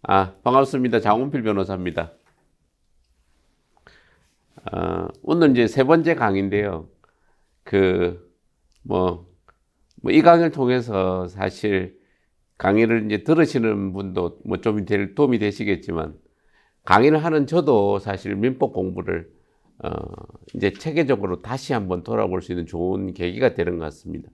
반갑습니다. 장훈필 변호사입니다. 오늘 이제 세 번째 강의인데요. 이 강의를 통해서 사실 강의를 이제 들으시는 분도 좀 도움이 되시겠지만, 강의를 하는 저도 사실 민법 공부를 이제 체계적으로 다시 한번 돌아볼 수 있는 좋은 계기가 되는 것 같습니다.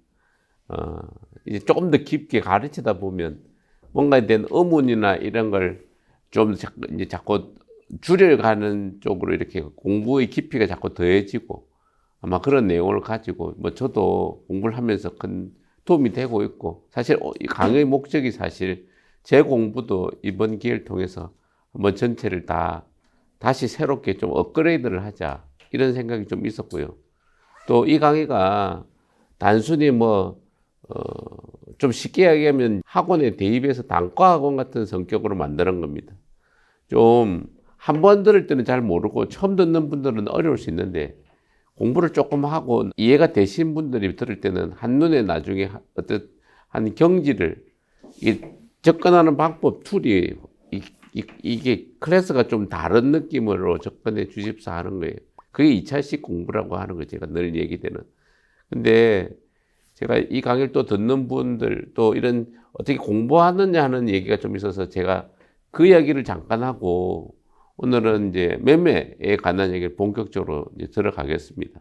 이제 조금 더 깊게 가르치다 보면 뭔가에 대한 의문이나 이런 걸 좀 이제 자꾸 줄여가는 쪽으로 이렇게 공부의 깊이가 자꾸 더해지고, 아마 그런 내용을 가지고 저도 공부를 하면서 큰 도움이 되고 있고, 사실 이 강의의 목적이 사실 제 공부도 이번 기회를 통해서 한번 전체를 다시 새롭게 좀 업그레이드를 하자, 이런 생각이 좀 있었고요. 또 이 강의가 단순히 좀 쉽게 이야기하면 학원에 대입해서 단과학원 같은 성격으로 만드는 겁니다. 좀 한 번 들을 때는 잘 모르고 처음 듣는 분들은 어려울 수 있는데, 공부를 조금 하고 이해가 되신 분들이 들을 때는 한눈에 나중에 어떤 경지를 접근하는 방법, 툴이 이게 클래스가 좀 다른 느낌으로 접근해 주십사 하는 거예요. 그게 2차식 공부라고 하는 거예요. 제가 늘 얘기되는. 근데 제가 이 강의를 또 듣는 분들, 또 이런 어떻게 공부하느냐 하는 얘기가 좀 있어서 제가 그 이야기를 잠깐 하고, 오늘은 이제 매매에 관한 얘기를 본격적으로 이제 들어가겠습니다.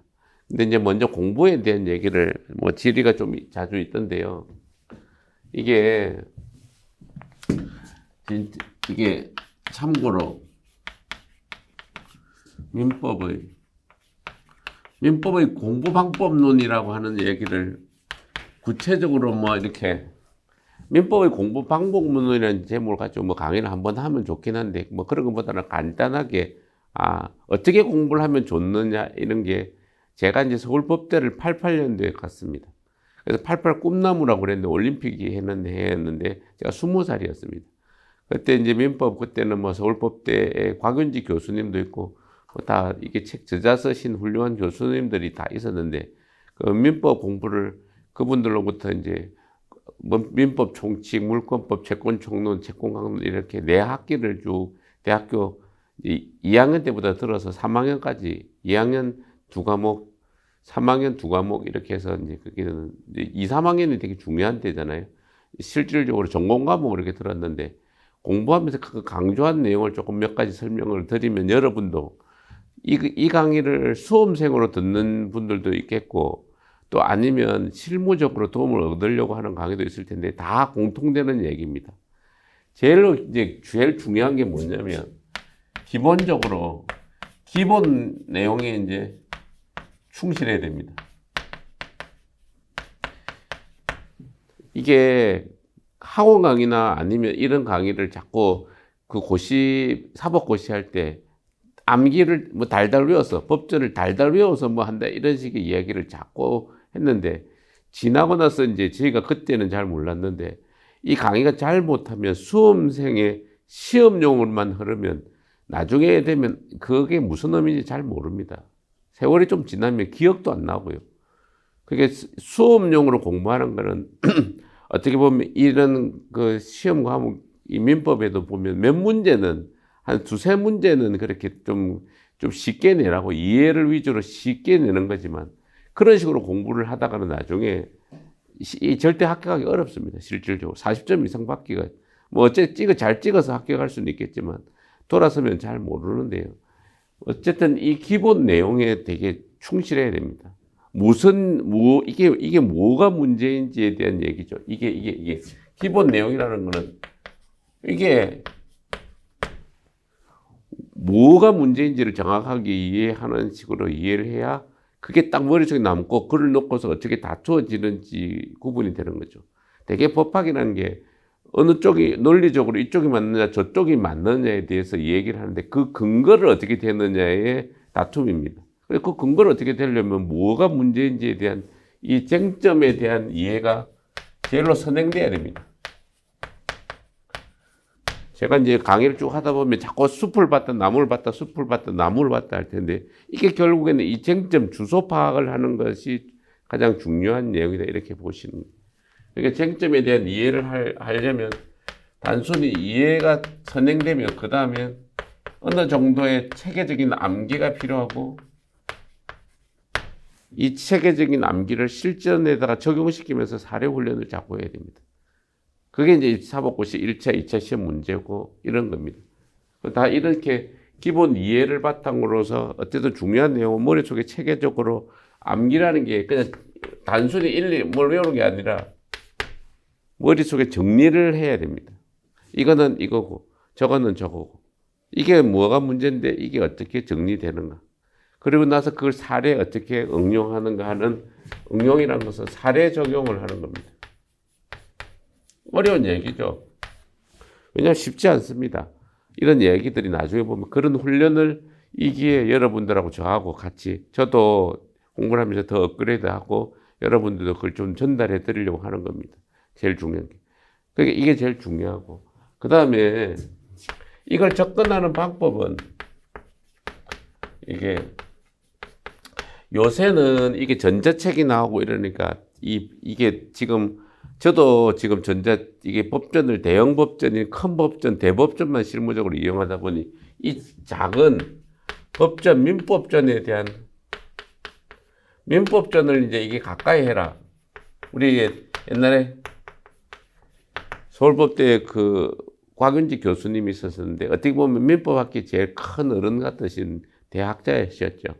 근데 이제 먼저 공부에 대한 얘기를 질의가 좀 자주 있던데요. 이게 참고로 민법의 공부 방법론이라고 하는 얘기를 구체적으로 이렇게 민법의 공부 방법론이라는 제목을 가지고 강의를 한번 하면 좋긴 한데, 그런 것보다는 간단하게 어떻게 공부를 하면 좋느냐, 이런 게, 제가 이제 서울법대를 88년도에 갔습니다. 그래서 88 꿈나무라고 그랬는데 올림픽이 했는데 제가 20살이었습니다. 그때 이제 민법, 그때는 서울법대에 곽윤지 교수님도 있고 다 이게 책 저자 쓰신 훌륭한 교수님들이 다 있었는데, 그 민법 공부를 그분들로부터 이제 민법 총칙, 물권법, 채권총론, 채권강론 이렇게 4학기를 쭉 대학교 2학년 때보다 들어서 3학년까지 2학년 2과목, 3학년 2과목 이렇게 해서 이제 그게는 2, 3학년이 되게 중요한 때잖아요. 실질적으로 전공 과목을 이렇게 들었는데, 공부하면서 그 강조한 내용을 조금 몇 가지 설명을 드리면 여러분도 이 강의를 수험생으로 듣는 분들도 있겠고, 또 아니면 실무적으로 도움을 얻으려고 하는 강의도 있을 텐데, 다 공통되는 얘기입니다. 제일 중요한 게 뭐냐면, 기본적으로 기본 내용에 이제 충실해야 됩니다. 이게 학원 강의나 아니면 이런 강의를 자꾸 사법고시 할 때 암기를 달달 외워서, 법전을 달달 외워서 한다, 이런 식의 이야기를 자꾸 했는데, 지나고 나서 이제 저희가 그때는 잘 몰랐는데, 이 강의가 잘못하면 수험생의 시험용으로만 흐르면 나중에 되면 그게 무슨 의미인지 잘 모릅니다. 세월이 좀 지나면 기억도 안 나고요. 그게 수험용으로 공부하는 거는 어떻게 보면 이런 그 시험 과목, 이 민법에도 보면 몇 문제는 한 두세 문제는 그렇게 좀 쉽게 내라고, 이해를 위주로 쉽게 내는 거지만, 그런 식으로 공부를 하다가는 나중에 절대 합격하기 어렵습니다. 실질적으로 40점 이상 받기가, 잘 찍어서 합격할 수는 있겠지만 돌아서면 잘 모르는데요. 어쨌든 이 기본 내용에 되게 충실해야 됩니다. 이게 뭐가 문제인지에 대한 얘기죠. 이게 기본 내용이라는 거는, 이게 뭐가 문제인지를 정확하게 이해하는 식으로 이해를 해야 그게 딱 머릿속에 남고, 글을 놓고서 어떻게 다투어지는지 구분이 되는 거죠. 되게 법학이라는 게 어느 쪽이 논리적으로 이쪽이 맞느냐 저쪽이 맞느냐에 대해서 얘기를 하는데, 그 근거를 어떻게 되느냐의 다툼입니다. 그 근거를 어떻게 되려면 뭐가 문제인지에 대한 이 쟁점에 대한 이해가 제일로 선행돼야 됩니다. 제가 이제 강의를 쭉 하다 보면 자꾸 숲을 봤다 나무를 봤다 숲을 봤다 나무를 봤다 할 텐데, 이게 결국에는 이 쟁점 주소 파악을 하는 것이 가장 중요한 내용이다, 이렇게 보시는 거예요. 그러니까 쟁점에 대한 이해를 하려면 단순히 이해가 선행되면 그 다음에 어느 정도의 체계적인 암기가 필요하고 이 체계적인 암기를 실전에다가 적용시키면서 사례 훈련을 자꾸 해야 됩니다. 그게 이제 사법고시 1차, 2차 시험 문제고 이런 겁니다. 다 이렇게 기본 이해를 바탕으로서 어쨌든 중요한 내용은 머릿속에 체계적으로 암기라는 게 그냥 단순히 일일이 뭘 외우는 게 아니라 머릿속에 정리를 해야 됩니다. 이거는 이거고 저거는 저거고 이게 뭐가 문제인데 이게 어떻게 정리되는가. 그리고 나서 그걸 사례에 어떻게 응용하는가 하는 응용이라는 것은 사례 적용을 하는 겁니다. 어려운 얘기죠. 왜냐하면 쉽지 않습니다. 이런 얘기들이 나중에 보면 그런 훈련을 이 기회에 여러분들하고 저하고 같이 저도 공부를 하면서 더 업그레이드하고 여러분들도 그걸 좀 전달해 드리려고 하는 겁니다. 제일 중요한 게. 그러니까 이게 제일 중요하고 그 다음에 이걸 접근하는 방법은 이게 요새는 이게 전자책이 나오고 이러니까 이게 지금 저도 지금 이게 법전을 대형 법전인 큰 법전, 대법전만 실무적으로 이용하다 보니 이 작은 법전, 민법전에 대한 민법전을 이제 이게 가까이 해라. 우리 옛날에 서울법대 그 곽윤지 교수님이 있었는데 어떻게 보면 민법학계 제일 큰 어른 같으신 대학자이셨죠.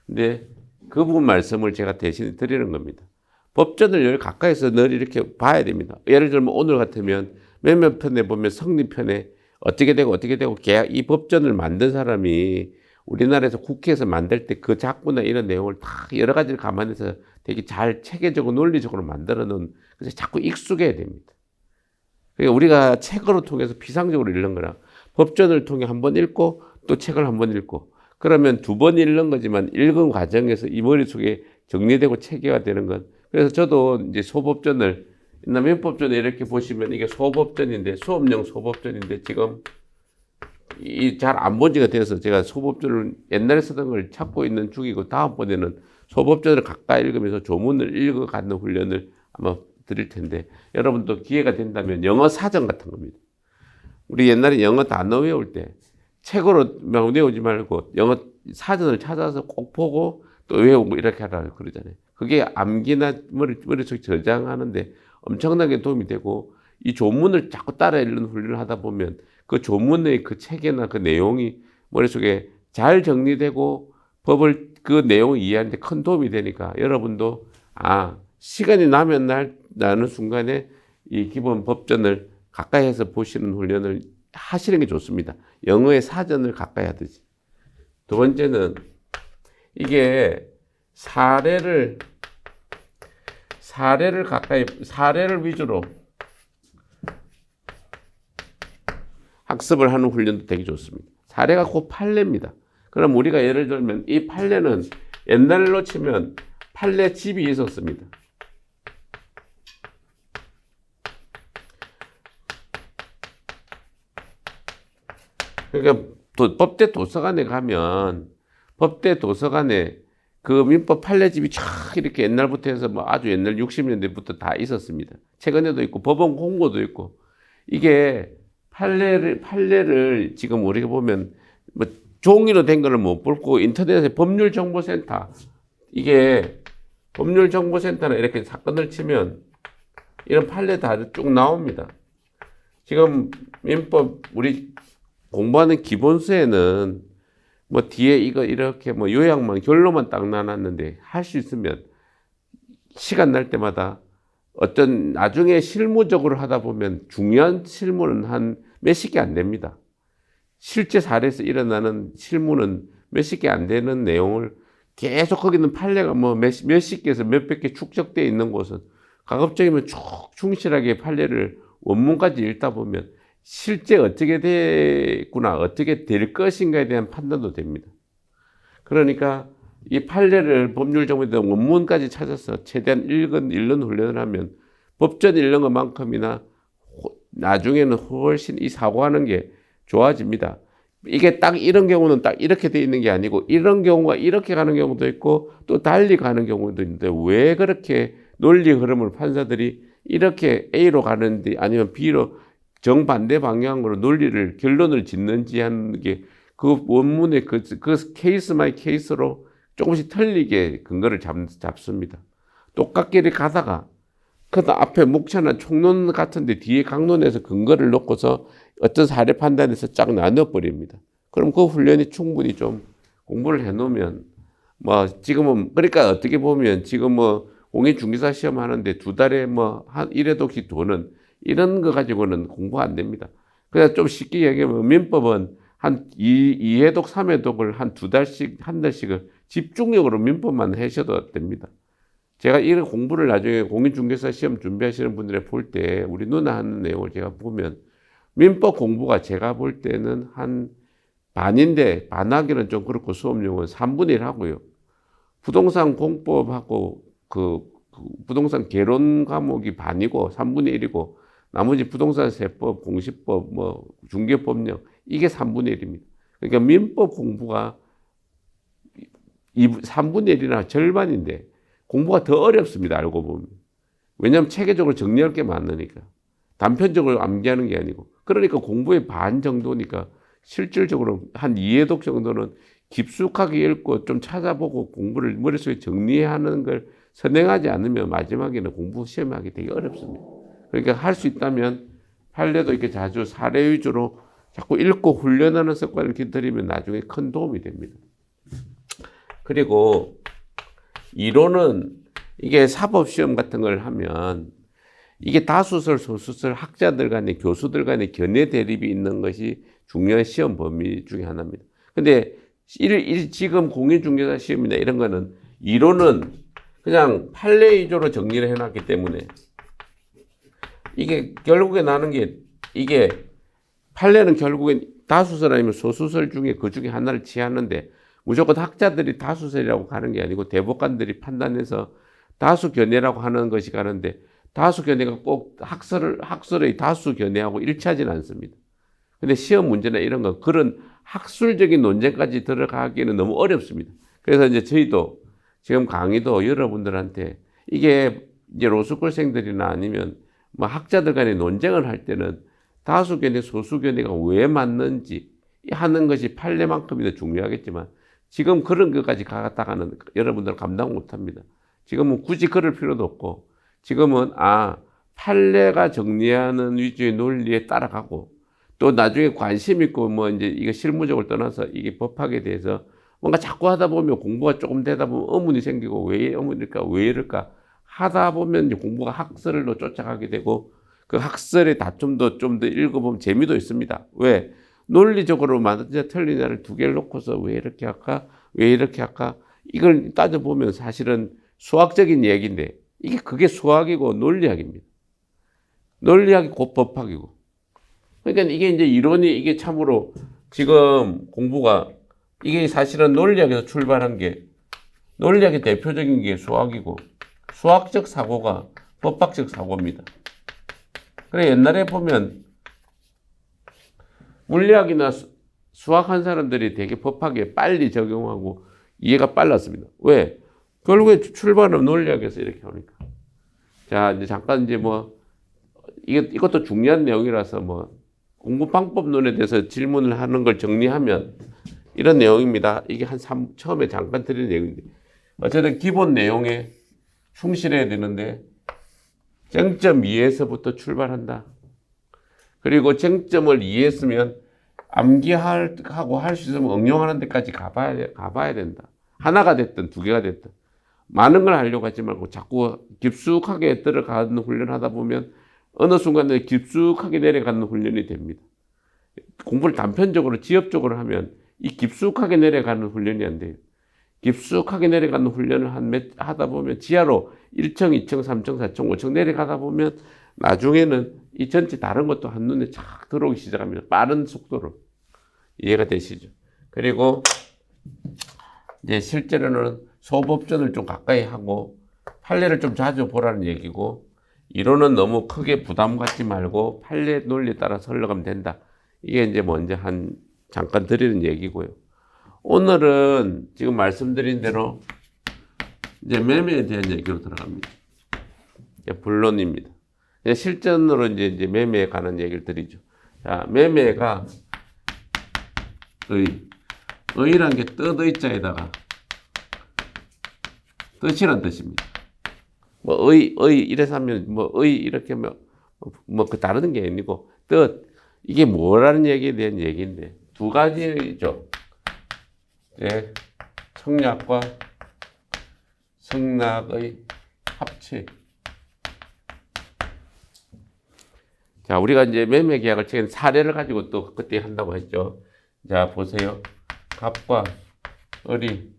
근데 그 부분 말씀을 제가 대신 드리는 겁니다. 법전을 여기 가까이서 늘 이렇게 봐야 됩니다. 예를 들면 오늘 같으면 몇몇 편에 보면 성립편에 어떻게 되고 이 법전을 만든 사람이 우리나라에서 국회에서 만들 때 그 작부나 이런 내용을 다 여러 가지를 감안해서 되게 잘 체계적으로 논리적으로 만들어 놓은 그래서 자꾸 익숙해야 됩니다. 그러니까 우리가 책으로 통해서 비상적으로 읽는 거랑 법전을 통해 한번 읽고 또 책을 한번 읽고 그러면 두 번 읽는 거지만 읽은 과정에서 이 머릿속에 정리되고 체계화되는 건 그래서 저도 이제 소법전을 옛날 민법전에 이렇게 보시면 이게 소법전인데 수업용 소법전인데 지금 이 잘 안 본 지가 돼서 제가 소법전을 옛날에 쓰던 걸 찾고 있는 중이고 다음번에는 소법전을 가까이 읽으면서 조문을 읽어가는 훈련을 아마 드릴 텐데 여러분도 기회가 된다면 영어 사전 같은 겁니다. 우리 옛날에 영어 단어 외울 때 책으로 외우지 말고 영어 사전을 찾아서 꼭 보고 또 외우고 이렇게 하라고 그러잖아요. 그게 암기나 머릿속에 저장하는데 엄청나게 도움이 되고 이 조문을 자꾸 따라 읽는 훈련을 하다 보면 그 조문의 그 체계나 그 내용이 머릿속에 잘 정리되고 법을 그 내용을 이해하는데 큰 도움이 되니까 여러분도 시간이 나는 순간에 이 기본 법전을 가까이에서 보시는 훈련을 하시는 게 좋습니다. 영어의 사전을 가까이 하듯이. 두 번째는 이게 사례를 위주로 학습을 하는 훈련도 되게 좋습니다. 사례가 곧 판례입니다. 그럼 우리가 예를 들면 이 판례는 옛날로 치면 판례 집이 있었습니다. 그러니까 법대 도서관에 가면 법대 도서관에 그 민법 판례집이 쫙 이렇게 옛날부터 해서 뭐 아주 옛날 60년대부터 다 있었습니다. 최근에도 있고 법원 공고도 있고 이게 판례를 지금 우리가 보면 뭐 종이로 된 거를 못 보고 인터넷에 법률정보센터 이게 법률정보센터나 이렇게 사건을 치면 이런 판례 다 쭉 나옵니다. 지금 민법 우리 공부하는 기본서에는 뭐 뒤에 이거 이렇게 뭐 요약만 결론만 딱 나눴는데 할 수 있으면 시간 날 때마다 어떤 나중에 실무적으로 하다 보면 중요한 실무는 한 몇십 개 안 됩니다. 실제 사례에서 일어나는 실무는 몇십 개 안 되는 내용을 계속 거기는 판례가 뭐 몇십 개에서 몇백 개 축적되어 있는 곳은 가급적이면 쭉 충실하게 판례를 원문까지 읽다 보면 실제 어떻게 됐구나, 어떻게 될 것인가에 대한 판단도 됩니다. 그러니까 이 판례를 법률정보에 대한 원문까지 찾아서 최대한 읽는 훈련을 하면 법전 읽는 것만큼이나 나중에는 훨씬 이 사고하는 게 좋아집니다. 이게 딱 이런 경우는 딱 이렇게 돼 있는 게 아니고 이런 경우가 이렇게 가는 경우도 있고 또 달리 가는 경우도 있는데 왜 그렇게 논리 흐름을 판사들이 이렇게 A로 가는지 아니면 B로 정반대 방향으로 논리를 결론을 짓는지 하는 게 그 원문의 그 케이스 마이 케이스로 조금씩 틀리게 근거를 잡습니다. 똑같게 이렇게 가다가 그 앞에 목차나 총론 같은데 뒤에 강론에서 근거를 놓고서 어떤 사례 판단에서 쫙 나눠버립니다. 그럼 그 훈련이 충분히 좀 공부를 해놓으면 뭐 지금은 그러니까 어떻게 보면 지금 뭐 공인중개사 시험 하는데 2달에 뭐 한 1회독씩 도는 이런 거 가지고는 공부 안 됩니다. 그냥 좀 쉽게 얘기하면 민법은 한 2회독, 3회독을 한 2달씩, 한 달씩을 집중력으로 민법만 하셔도 됩니다. 제가 이런 공부를 나중에 공인중개사 시험 준비하시는 분들이 볼 때 우리 누나 하는 내용을 제가 보면 민법 공부가 제가 볼 때는 한 반인데 반하기는 좀 그렇고 수업용은 3분의 1 하고요. 부동산 공법하고 그 부동산 개론 과목이 반이고 3분의 1이고 나머지 부동산 세법, 공시법, 뭐 중개법령 이게 3분의 1입니다. 그러니까 민법 공부가 3분의 1이나 절반인데 공부가 더 어렵습니다. 알고 보면. 왜냐하면 체계적으로 정리할 게 많으니까. 단편적으로 암기하는 게 아니고. 그러니까 공부의 반 정도니까 실질적으로 한 2회독 정도는 깊숙하게 읽고 좀 찾아보고 공부를 머릿속에 정리하는 걸 선행하지 않으면 마지막에는 공부 시험에 하기 되게 어렵습니다. 그러니까 할 수 있다면 판례도 이렇게 자주 사례 위주로 자꾸 읽고 훈련하는 습관을 기르면 나중에 큰 도움이 됩니다. 그리고 이론은 이게 사법시험 같은 걸 하면 이게 다수설, 소수설 학자들 간의 교수들 간의 견해 대립이 있는 것이 중요한 시험 범위 중에 하나입니다. 근데 지금 공인중개사 시험이나 이런 거는 이론은 그냥 판례 위주로 정리를 해놨기 때문에 이게 결국에 나는 게 이게 판례는 결국엔 다수설 아니면 소수설 중에 그 중에 하나를 취하는데 무조건 학자들이 다수설이라고 가는 게 아니고 대법관들이 판단해서 다수 견해라고 하는 것이 가는데 다수 견해가 꼭 학설의 다수 견해하고 일치하지는 않습니다. 근데 시험 문제나 이런 거 그런 학술적인 논쟁까지 들어가기에는 너무 어렵습니다. 그래서 이제 저희도 지금 강의도 여러분들한테 이게 이제 로스쿨생들이나 아니면 뭐 학자들 간의 논쟁을 할 때는 다수 견해, 소수 견해가 왜 맞는지 하는 것이 판례만큼이나 중요하겠지만 지금 그런 것까지 가다가는 여러분들 감당 못 합니다. 지금은 굳이 그럴 필요도 없고 지금은 판례가 정리하는 위주의 논리에 따라가고 또 나중에 관심 있고 뭐 이제 이거 실무적으로 떠나서 이게 법학에 대해서 뭔가 자꾸 하다 보면 공부가 조금 되다 보면 의문이 생기고 왜 의문일까 왜 이럴까 하다 보면 이제 공부가 학설로 쫓아가게 되고 그 학설의 다툼도 좀 더 읽어보면 재미도 있습니다. 왜? 논리적으로 맞느냐 틀리냐를 두 개를 놓고서 왜 이렇게 할까? 왜 이렇게 할까? 이걸 따져보면 사실은 수학적인 얘기인데 그게 수학이고 논리학입니다. 논리학이 곧 법학이고. 그러니까 이게 이제 이론이 이게 참으로 지금 공부가 이게 사실은 논리학에서 출발한 게 논리학의 대표적인 게 수학이고 수학적 사고가 법학적 사고입니다. 그래 옛날에 보면 물리학이나 수학한 사람들이 되게 법학에 빨리 적용하고 이해가 빨랐습니다. 왜? 결국에 출발은 논리학에서 이렇게 오니까. 자, 이제 잠깐 이제 뭐 이것도 중요한 내용이라서 뭐 공부 방법론에 대해서 질문을 하는 걸 정리하면 이런 내용입니다. 이게 처음에 잠깐 드린 내용인데 어쨌든 기본 내용에 충실해야 되는데 쟁점 이해에서부터 출발한다. 그리고 쟁점을 이해했으면 암기하고 할 수 있으면 응용하는 데까지 가봐야 된다. 하나가 됐든 두 개가 됐든 많은 걸 하려고 하지 말고 자꾸 깊숙하게 들어가는 훈련을 하다 보면 어느 순간에 깊숙하게 내려가는 훈련이 됩니다. 공부를 단편적으로 지엽적으로 하면 이 깊숙하게 내려가는 훈련이 안 돼요. 깊숙하게 내려가는 훈련을 하다 보면 지하로 1층, 2층, 3층, 4층, 5층 내려가다 보면 나중에는 이 전체 다른 것도 한눈에 착 들어오기 시작합니다. 빠른 속도로. 이해가 되시죠? 그리고 이제 실제로는 소법전을 좀 가까이 하고 판례를 좀 자주 보라는 얘기고 이론은 너무 크게 부담 갖지 말고 판례 논리에 따라 흘러가면 된다. 이게 이제 먼저 잠깐 드리는 얘기고요. 오늘은 지금 말씀드린 대로 이제 매매에 대한 얘기로 들어갑니다. 본론입니다. 실전으로 이제 매매에 관한 얘기를 드리죠. 자, 매매가 의란 게 뜻의자에다가 뜻이란 뜻입니다. 뭐 이래서 하면 이렇게 그 다른 게 아니고 뜻, 이게 뭐라는 얘기에 대한 얘기인데 두 가지죠. 네, 청약과 승낙의 합치. 자, 우리가 이제 매매 계약을 지금 사례를 가지고 또 그때 한다고 했죠. 자, 보세요. 갑과 을이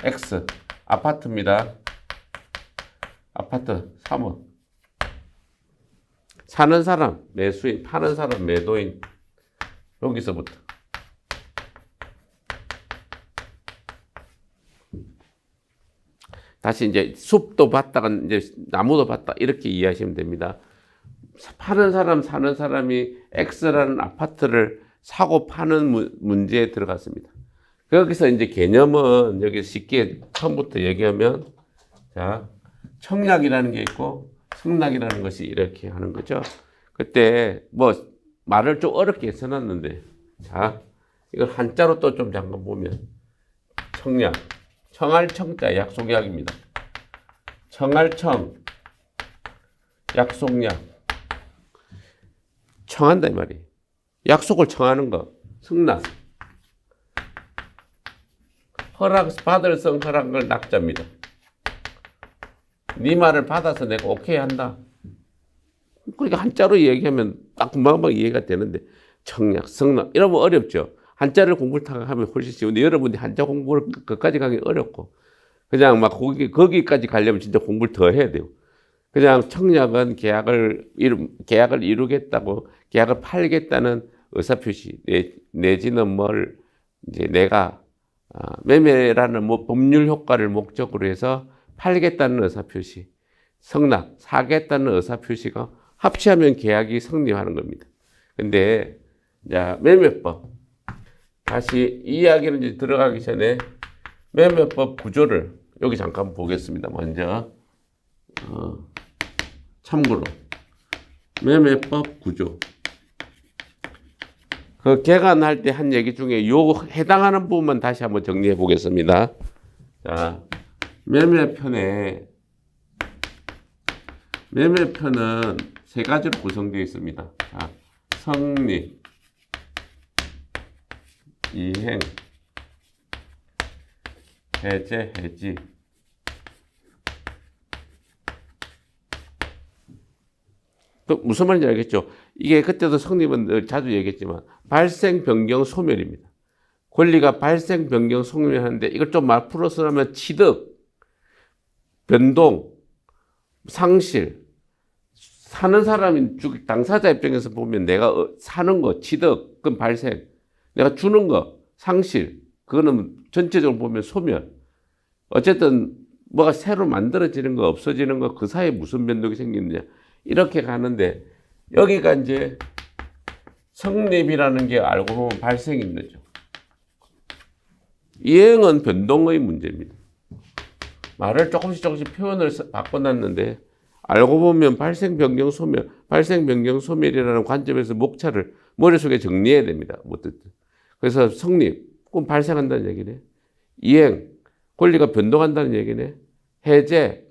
X 아파트입니다. 아파트 3원. 사는 사람 매수인, 파는 사람 매도인. 여기서부터 다시 이제 숲도 봤다가 이제 나무도 봤다 이렇게 이해하시면 됩니다. 파는 사람, 사는 사람이 X라는 아파트를 사고 파는 문제에 들어갔습니다. 여기서 이제 개념은 여기 쉽게 처음부터 얘기하면 자, 청약이라는 게 있고 승낙이라는 것이 이렇게 하는 거죠. 그때 뭐 말을 좀 어렵게 써놨는데 자, 이걸 한자로 또 좀 잠깐 보면 청약, 청할 청자 약속약입니다. 청할 청, 약속약. 청한다 이 말이에요. 약속을 청하는 거, 승낙. 받을 허락한 걸 낙자입니다. 네 말을 받아서 내가 오케이 한다. 그러니까 한자로 얘기하면 딱 금방금방 이해가 되는데 청약, 승낙 이러면 어렵죠. 한자를 공부를 하면 훨씬 쉬운데 여러분이 한자 공부를 그까지 가기 어렵고 그냥 막 거기까지 가려면 진짜 공부를 더 해야 돼요. 그냥 청약은 계약을 이루겠다고, 계약을 팔겠다는 의사표시, 내지는 뭘, 이제 내가, 매매라는 법률 효과를 목적으로 해서 팔겠다는 의사표시, 승낙, 사겠다는 의사표시가 합치하면 계약이 성립하는 겁니다. 근데, 자, 매매법. 다시 이 이야기는 이제 들어가기 전에 매매법 구조를 여기 잠깐 보겠습니다. 먼저. 참고로 매매법 구조 그 개관할 때 한 얘기 중에 요 해당하는 부분만 다시 한번 정리해 보겠습니다. 자, 매매편은 세 가지로 구성되어 있습니다. 자, 성립, 이행, 해제, 해지. 무슨 말인지 알겠죠? 이게 그때도 성립은 자주 얘기했지만 발생, 변경, 소멸입니다. 권리가 발생, 변경, 소멸하는데 이걸 좀 말 풀어서 하면 취득, 변동, 상실, 사는 사람인 당사자 입장에서 보면 내가 사는 거, 취득, 그건 발생, 내가 주는 거, 상실, 그거는 전체적으로 보면 소멸. 어쨌든 뭐가 새로 만들어지는 거, 없어지는 거, 그 사이에 무슨 변동이 생기느냐. 이렇게 가는데 여기가 이제 성립이라는 게 알고 보면 발생인 거죠. 이행은 변동의 문제입니다. 말을 조금씩 표현을 바꿔놨는데 알고 보면 발생, 변경, 소멸, 발생, 변경, 소멸이라는 관점에서 목차를 머릿속에 정리해야 됩니다. 그래서 성립, 그건 발생한다는 얘기네. 이행, 권리가 변동한다는 얘기네. 해제,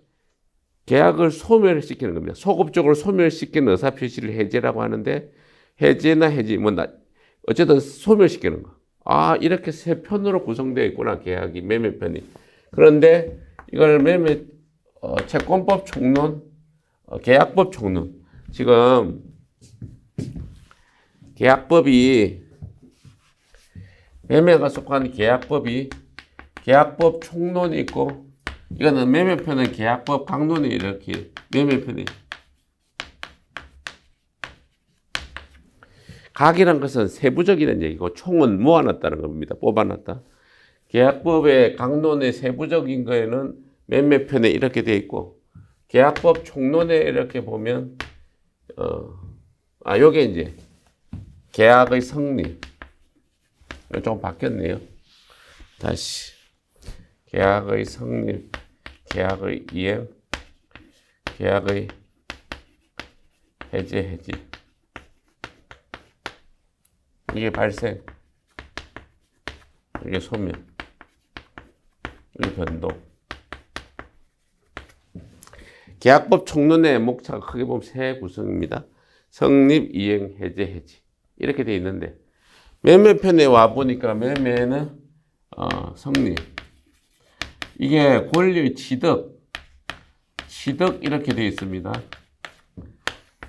계약을 소멸시키는 겁니다. 소급적으로 소멸시키는 의사표시를 해제라고 하는데 해제나 해지, 어쨌든 소멸시키는 거. 아, 이렇게 세 편으로 구성되어 있구나, 계약이, 매매편이. 그런데 이걸 채권법 총론, 계약법 총론. 지금 계약법이, 매매가 속한 계약법이 계약법 총론이 있고 이거는 매매편은 계약법 강론이 이렇게 매매편이 각이란 것은 세부적이라는 얘기고 총은 모아놨다는 겁니다. 뽑아놨다. 계약법의 강론의 세부적인 거에는 매매편에 이렇게 돼 있고 계약법 총론에 이렇게 보면 요게 이제 계약의 성립 좀 바뀌었네요. 다시 계약의 성립, 계약의 이행, 계약의 해지. 이게 발생. 이게 소멸. 이게 변동. 계약법 총론의 목차가 크게 보면 세 구성입니다. 성립, 이행, 해지. 이렇게 돼 있는데 매매편에 와 보니까 매매는 성립. 이게 권리의 취득 이렇게 돼 있습니다.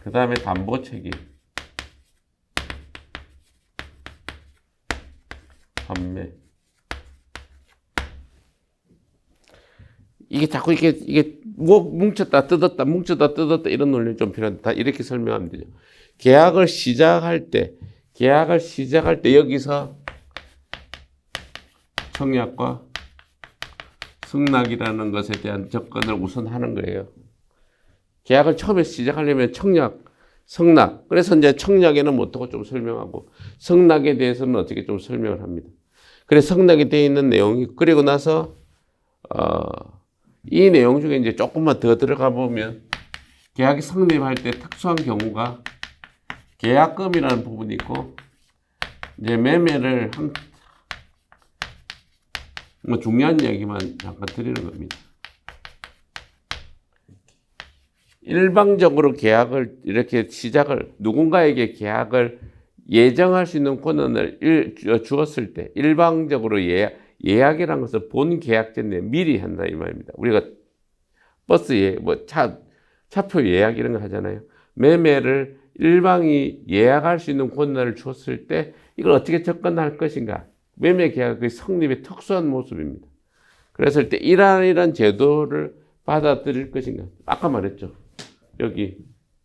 그 다음에 담보 책임, 판매. 이게 자꾸 이게 뭐 뭉쳤다 뜯었다 이런 논리 좀 필요한데 다 이렇게 설명하면 되죠. 계약을 시작할 때 여기서 청약과 승낙이라는 것에 대한 접근을 우선 하는 거예요. 계약을 처음에 시작하려면 청약, 승낙. 그래서 이제 청약에는 어떻게 좀 설명하고 승낙에 대해서는 어떻게 좀 설명을 합니다. 그래서 승낙에 되어 있는 내용이 그리고 나서 이 내용 중에 이제 조금만 더 들어가 보면 계약이 성립할 때 특수한 경우가 계약금이라는 부분이 있고 이제 매매를 뭐 중요한 얘기만 잠깐 드리는 겁니다. 일방적으로 계약을 이렇게 누군가에게 계약을 예정할 수 있는 권한을 주었을 때 일방적으로 예약이라는 것은 본 계약 전에 미리 한다 이 말입니다. 우리가 버스 차표 예약 이런 거 하잖아요. 매매를 일방이 예약할 수 있는 권한을 줬을 때 이걸 어떻게 접근할 것인가. 매매 계약의 성립의 특수한 모습입니다. 그랬을 때 이러한 제도를 받아들일 것인가. 아까 말했죠. 여기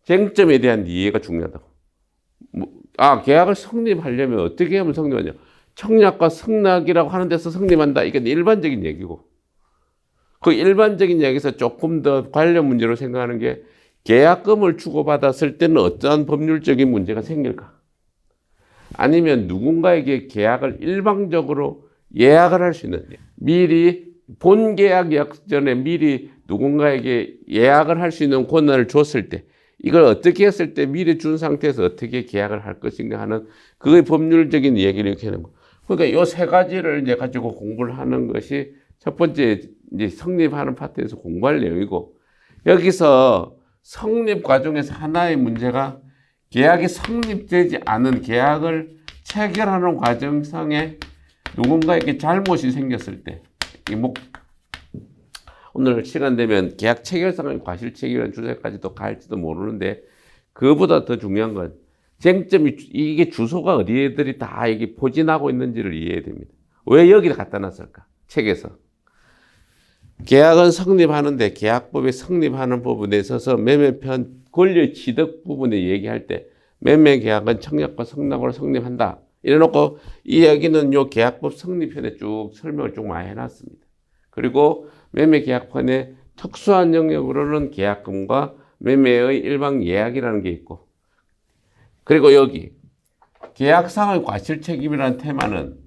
쟁점에 대한 이해가 중요하다고. 계약을 성립하려면 어떻게 하면 성립하냐. 청약과 승낙이라고 하는 데서 성립한다. 이게 일반적인 얘기고. 그 일반적인 얘기에서 조금 더 관련 문제로 생각하는 게 계약금을 주고받았을 때는 어떠한 법률적인 문제가 생길까? 아니면 누군가에게 계약을 일방적으로 예약을 할 수 있는 미리 본 계약 전에 미리 누군가에게 예약을 할 수 있는 권한을 줬을 때 이걸 어떻게 했을 때 미리 준 상태에서 어떻게 계약을 할 것인가 하는 그의 법률적인 얘기를 이렇게 하는 거. 그러니까 이 세 가지를 이제 가지고 공부를 하는 것이 첫 번째 이제 성립하는 파트에서 공부할 내용이고 여기서 성립 과정에서 하나의 문제가 계약이 성립되지 않은 계약을 체결하는 과정상에 누군가에게 잘못이 생겼을 때 오늘 시간 되면 계약 체결상의 과실책임이라는 주제까지도 갈지도 모르는데 그보다 더 중요한 건 쟁점이 이게 주소가 어디에들이 다 이게 포진하고 있는지를 이해해야 됩니다. 왜 여기를 갖다 놨을까? 책에서. 계약은 성립하는데 계약법이 성립하는 부분에 있어서 매매편 권리 취득 부분에 얘기할 때 매매 계약은 청약과 승낙으로 성립한다. 이래놓고 이 이야기는 요 계약법 성립편에 쭉 설명을 좀 많이 해놨습니다. 그리고 매매 계약편에 특수한 영역으로는 계약금과 매매의 일방 예약이라는 게 있고 그리고 여기 계약상의 과실책임이라는 테마는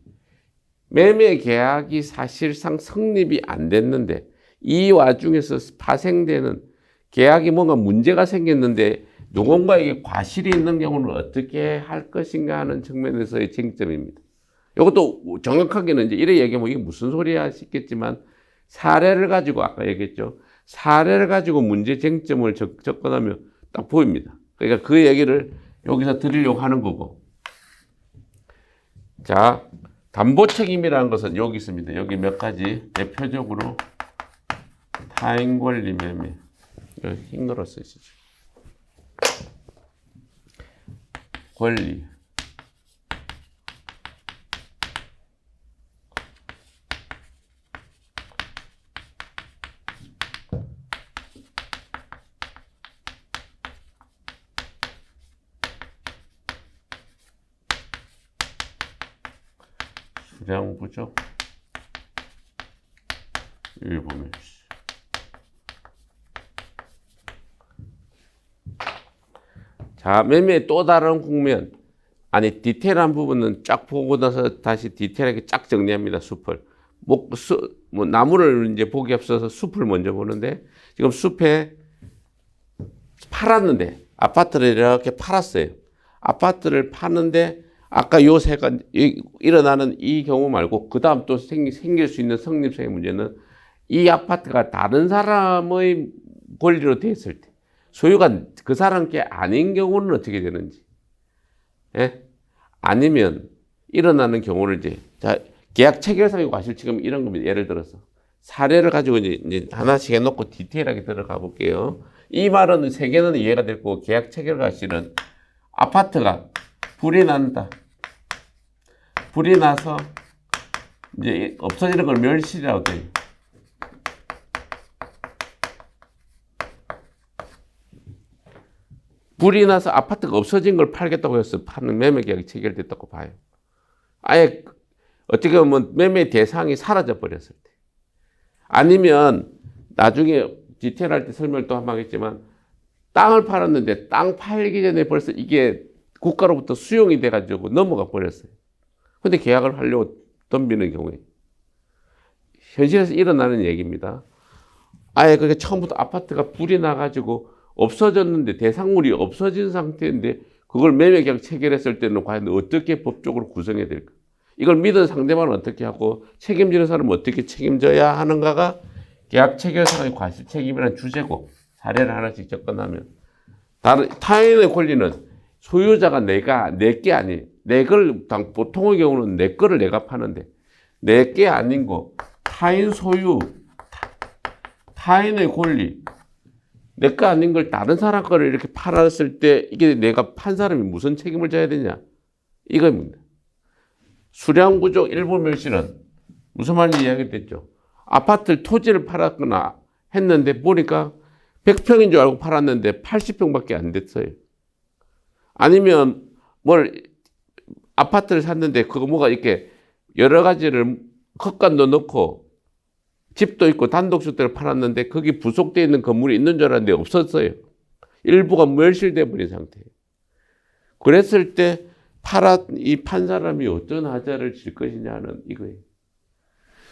매매 계약이 사실상 성립이 안 됐는데 이 와중에서 파생되는 계약이 뭔가 문제가 생겼는데 누군가에게 과실이 있는 경우는 어떻게 할 것인가 하는 측면에서의 쟁점입니다. 이것도 정확하게는 이제 이래 얘기하면 이게 무슨 소리야 싶겠지만 사례를 가지고 아까 얘기했죠. 사례를 가지고 문제 쟁점을 접근하면 딱 보입니다. 그러니까 그 얘기를 여기서 드리려고 하는 거고. 자, 담보 책임이라는 것은 여기 있습니다. 여기 몇 가지 대표적으로 타인 권리 매매. 흰으로 쓰시죠. 권리. 수량 부족. 일본의 자, 매매의 또 다른 국면. 아니, 디테일한 부분은 쫙 보고 나서 다시 디테일하게 쫙 정리합니다. 숲을. 나무를 이제 보기 앞서서 숲을 먼저 보는데, 지금 숲에 팔았는데, 아파트를 이렇게 팔았어요. 아파트를 파는데 아까 요 세가 일어나는 이 경우 말고 그 다음 또 생길 수 있는 성립성의 문제는 이 아파트가 다른 사람의 권리로 돼 있을 때 소유가 그 사람 게 아닌 경우는 어떻게 되는지. 예? 아니면 일어나는 경우를 자, 계약 체결상의 과실치금 이런 겁니다. 예를 들어서 사례를 가지고 이제 하나씩 해놓고 디테일하게 들어가 볼게요. 이 말은 세 개는 이해가 될 거고 계약 체결 과실은 아파트가 불이 난다. 불이 나서 이제 없어지는 걸 멸실이라고 돼요. 불이 나서 아파트가 없어진 걸 팔겠다고 해서 파는 매매 계약이 체결됐다고 봐요. 아예 어떻게 보면 매매 대상이 사라져 버렸을 때. 아니면 나중에 디테일할 때 설명을 또 한번 하겠지만 땅을 팔았는데 땅 팔기 전에 벌써 이게 국가로부터 수용이 돼가지고 넘어가 버렸어요. 근데 계약을 하려고 덤비는 경우에 현실에서 일어나는 얘기입니다. 아예 그게 처음부터 아파트가 불이 나가지고 없어졌는데 대상물이 없어진 상태인데 그걸 매매 계약 체결했을 때는 과연 어떻게 법적으로 구성해야 될까? 이걸 믿은 상대방은 어떻게 하고 책임지는 사람은 어떻게 책임져야 하는가가 계약 체결상의 과실 책임이라는 주제고 사례를 하나씩 접근하면 다른 타인의 권리는 소유자가 내게 아니 내 걸 보통의 경우는 내 거를 내가 파는데 내 게 아닌 거 타인 소유 타인의 권리 내 거 아닌 걸 다른 사람 거를 이렇게 팔았을 때 이게 내가 판 사람이 무슨 책임을 져야 되냐 이겁니다. 수량구조 일부 멸실은 무슨 말인지 이야기됐죠. 아파트 토지를 팔았거나 했는데 보니까 100평인 줄 알고 팔았는데 80평밖에 안 됐어요. 아니면 아파트를 샀는데 그거 뭐가 이렇게 여러 가지를 헛간도 넣고 집도 있고 단독주택을 팔았는데 거기 부속되어 있는 건물이 있는 줄 알았는데 없었어요. 일부가 멸실돼 버린 상태예요. 그랬을 때 이 판 사람이 어떤 하자를 질 것이냐는 이거예요.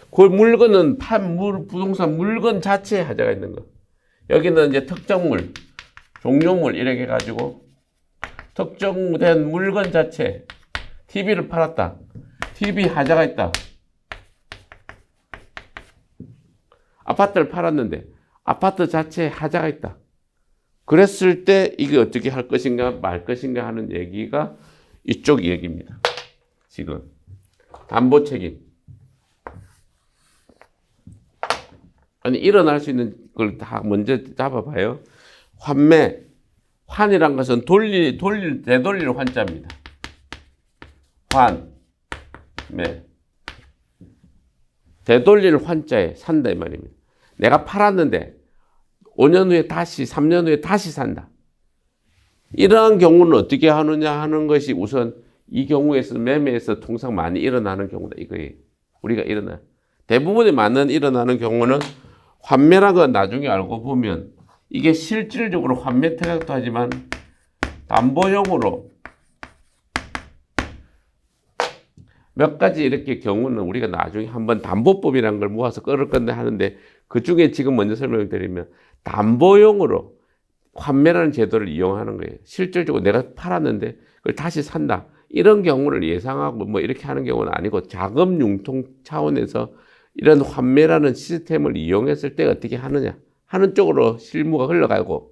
그 물건은 부동산 물건 자체에 하자가 있는 거. 여기는 이제 특정물, 종료물 이렇게 해가지고 특정된 물건 자체, TV를 팔았다. TV 하자가 있다. 아파트를 팔았는데 아파트 자체에 하자가 있다. 그랬을 때 이게 어떻게 할 것인가 말 것인가 하는 얘기가 이쪽 얘기입니다. 지금 담보 책임. 아니 일어날 수 있는 걸 다 먼저 잡아봐요. 환이란 것은 되돌릴 환자입니다. 되돌릴 환자에 산다 이 말입니다. 내가 팔았는데 5년 후에 3년 후에 다시 산다. 이러한 경우는 어떻게 하느냐 하는 것이 우선 이 경우에서 매매에서 통상 많이 일어나는 경우다 이거예요. 우리가 대부분의 많은 일어나는 경우는 환매라는 건 나중에 알고 보면 이게 실질적으로 환매 태각도 하지만 담보용으로 몇 가지 이렇게 경우는 우리가 나중에 한번 담보법이라는 걸 모아서 끌을 건데 하는데 그 중에 지금 먼저 설명을 드리면 담보용으로 환매라는 제도를 이용하는 거예요. 실질적으로 내가 팔았는데 그걸 다시 산다. 이런 경우를 예상하고 뭐 이렇게 하는 경우는 아니고 자금 융통 차원에서 이런 환매라는 시스템을 이용했을 때 어떻게 하느냐 하는 쪽으로 실무가 흘러가고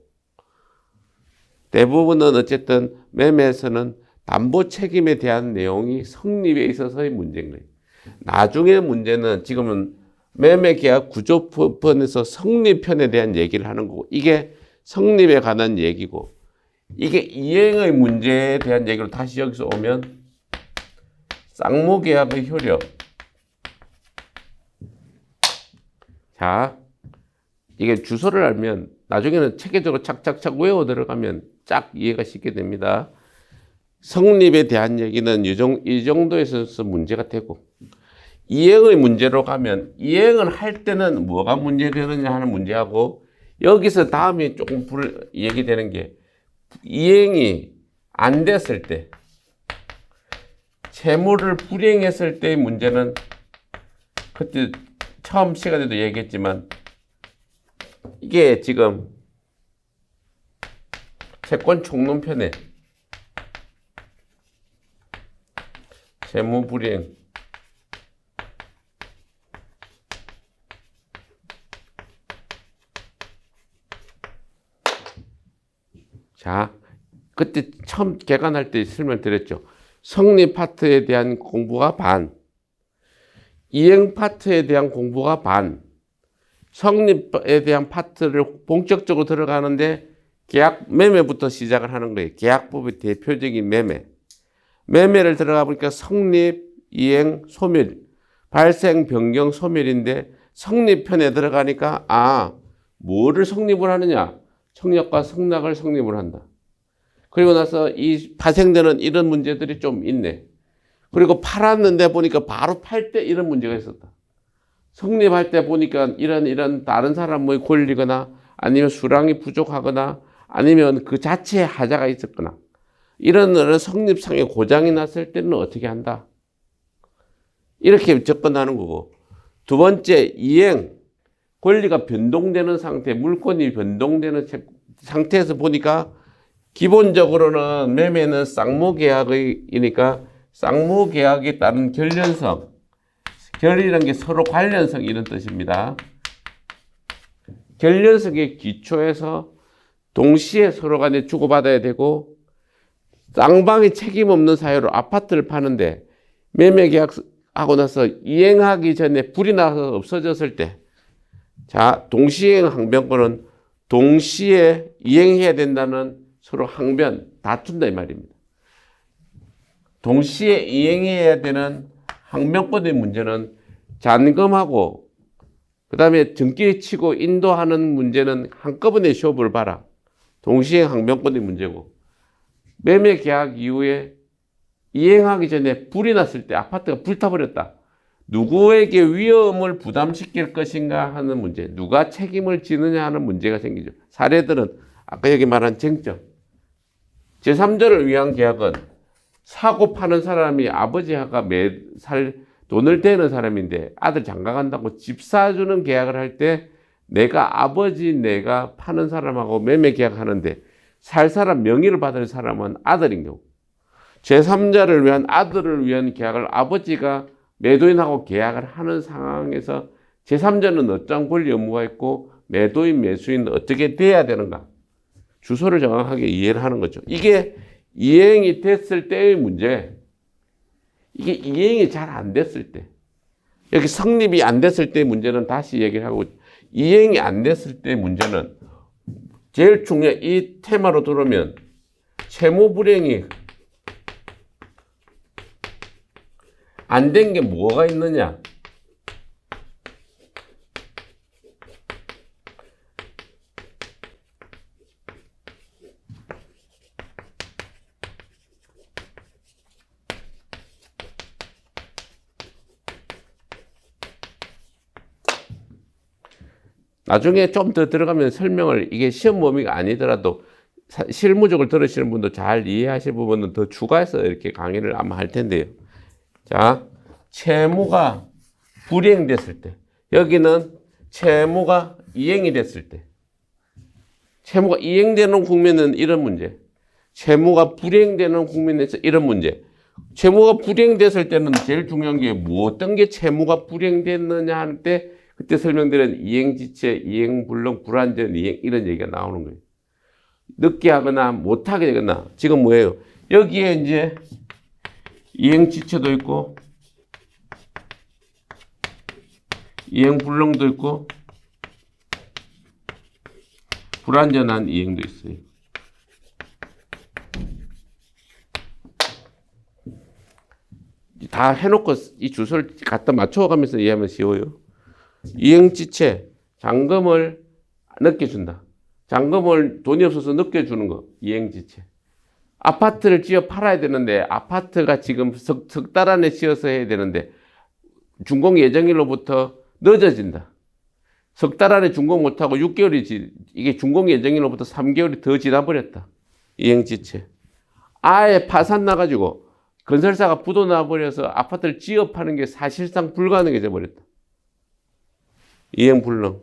대부분은 어쨌든 매매에서는 담보 책임에 대한 내용이 성립에 있어서의 문제인 거예요. 나중에 문제는 지금은 매매계약 구조편에서 성립편에 대한 얘기를 하는 거고 이게 성립에 관한 얘기고 이게 이행의 문제에 대한 얘기로 다시 여기서 오면 쌍무계약의 효력. 자, 이게 주소를 알면 나중에는 체계적으로 착착착 외워 들어가면 쫙 이해가 쉽게 됩니다. 성립에 대한 얘기는 이 정도에서 문제가 되고 이행의 문제로 가면 이행을 할 때는 뭐가 문제되느냐 하는 문제하고 여기서 다음에 조금 얘기되는 게 이행이 안 됐을 때 채무를 불이행했을 때의 문제는 그때 처음 시간에도 얘기했지만 이게 지금 채권 총론편에 채무불이행 자, 그때 처음 개관할 때 설명드렸죠. 성립 파트에 대한 공부가 반, 이행 파트에 대한 공부가 반, 성립에 대한 파트를 본격적으로 들어가는데 계약 매매부터 시작을 하는 거예요. 계약법의 대표적인 매매. 매매를 들어가 보니까 성립, 이행, 소멸, 발생, 변경, 소멸인데 성립편에 들어가니까 뭐를 성립을 하느냐? 청약과 성락을 성립을 한다. 그리고 나서 이 파생되는 이런 문제들이 좀 있네. 그리고 팔았는데 보니까 바로 팔 때 이런 문제가 있었다. 성립할 때 보니까 이런 다른 사람의 권리거나 아니면 수량이 부족하거나 아니면 그 자체에 하자가 있었거나 이런 성립상의 고장이 났을 때는 어떻게 한다. 이렇게 접근하는 거고, 두 번째 이행, 권리가 변동되는 상태, 물건이 변동되는 상태에서 보니까 기본적으로는 매매는 쌍무계약이니까 쌍무계약에 따른 결련성, 결이라는 게 서로 관련성 이런 뜻입니다. 결련성의 기초에서 동시에 서로 간에 주고받아야 되고 쌍방이 책임 없는 사유로 아파트를 파는데 매매계약하고 나서 이행하기 전에 불이 나서 없어졌을 때 자, 동시행 항변권은 동시에 이행해야 된다는 서로 항변, 다툰다 이 말입니다. 동시에 이행해야 되는 항변권의 문제는 잔금하고 그 다음에 등기 치고 인도하는 문제는 한꺼번에 시험을 봐라. 동시행 항변권의 문제고, 매매 계약 이후에 이행하기 전에 불이 났을 때 아파트가 불타버렸다. 누구에게 위험을 부담시킬 것인가 하는 문제, 누가 책임을 지느냐 하는 문제가 생기죠. 사례들은 아까 여기 말한 쟁점. 제3자를 위한 계약은 사고 파는 사람이 아버지가 매살 돈을 대는 사람인데 아들 장가간다고 집 사주는 계약을 할 때 내가 파는 사람하고 매매 계약하는데 살 사람 명의를 받을 사람은 아들인 경우, 제3자를 위한 아들을 위한 계약을 아버지가 매도인하고 계약을 하는 상황에서 제3자는 어떤 권리 의무가 있고 매도인 매수인은 어떻게 돼야 되는가, 주소를 정확하게 이해를 하는 거죠. 이게 이행이 됐을 때의 문제, 이게 이행이 잘 안 됐을 때, 여기 성립이 안 됐을 때의 문제는 다시 얘기를 하고, 이행이 안 됐을 때의 문제는 제일 중요해. 이 테마로 들어오면 채무불이행이 안 된 게 뭐가 있느냐? 나중에 좀 더 들어가면 설명을, 이게 시험 범위가 아니더라도 실무적으로 들으시는 분도 잘 이해하실 부분은 더 추가해서 이렇게 강의를 아마 할 텐데요. 자, 채무가 불이행됐을 때, 여기는 채무가 이행이 됐을 때, 채무가 이행되는 국면은 이런 문제, 채무가 불이행되는 국면에서 이런 문제. 채무가 불이행됐을 때는 제일 중요한 게 어떤 게 채무가 불이행됐느냐 할 때 그때 설명드린 이행지체, 이행불능, 불완전 이행 이런 얘기가 나오는 거예요. 늦게 하거나 못하게 되거나. 지금 뭐예요? 여기에 이제 이행지체도 있고 이행불능도 있고 불완전한 이행도 있어요. 다 해놓고 이 주소를 갖다 맞춰가면서 이해하면 쉬워요. 이행지체, 잔금을 늦게 준다. 잔금을 돈이 없어서 늦게 주는 거, 이행지체. 아파트를 지어 팔아야 되는데 아파트가 지금 석 달 안에 지어서 해야 되는데 준공 예정일로부터 늦어진다. 석 달 안에 준공 못하고 6개월이 이게 준공 예정일로부터 3개월이 더 지나버렸다. 이행지체. 아예 파산 나가지고 건설사가 부도 나버려서 아파트를 지어 파는 게 사실상 불가능해져 버렸다. 이행불능.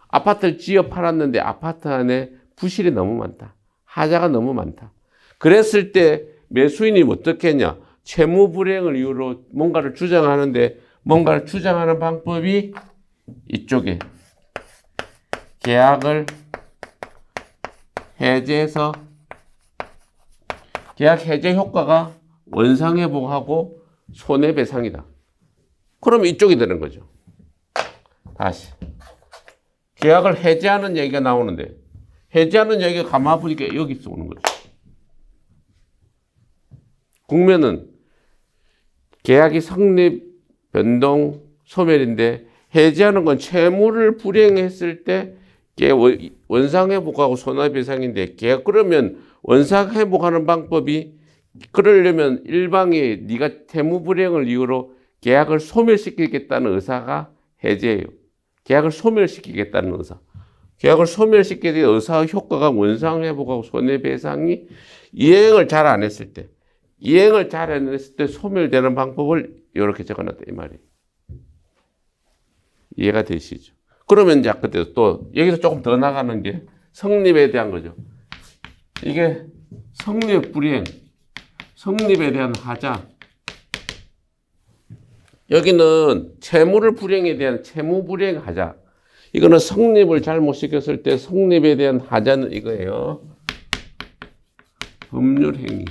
아파트를 지어 팔았는데 아파트 안에 부실이 너무 많다. 하자가 너무 많다. 그랬을 때 매수인이 어떻게 했냐? 채무 불이행을 이유로 뭔가를 주장하는데 뭔가를 주장하는 방법이 이쪽에 계약을 해제해서 계약 해제 효과가 원상회복하고 손해배상이다. 그러면 이쪽이 되는 거죠. 다시 계약을 해제하는 얘기가 나오는데 해제하는 얘기가 가만 보니까 여기서 오는 거죠. 국면은 계약이 성립, 변동, 소멸인데 해제하는 건 채무를 불이행했을 때 원상회복하고 손해배상인데 계약 그러면 원상회복하는 방법이 그러려면 일방이 네가 채무 불이행을 이유로 계약을 소멸시키겠다는 의사가 해제예요. 계약을 소멸시키겠다는 의사. 계약을 소멸시키게 된 의사의 효과가 원상회복하고 손해배상이 이행을 잘 안 했을 때 이행을 잘 안 했을 때 소멸되는 방법을 이렇게 적어놨다 이 말이에요. 이해가 되시죠? 그러면 이제 그때 또 여기서 조금 더 나가는 게 성립에 대한 거죠. 이게 성립 불이행, 성립에 대한 하자. 여기는 채무를 불이행에 대한 채무 불이행 하자. 이거는 성립을 잘못시켰을 때 성립에 대한 하자는 이거예요. 법률 행위.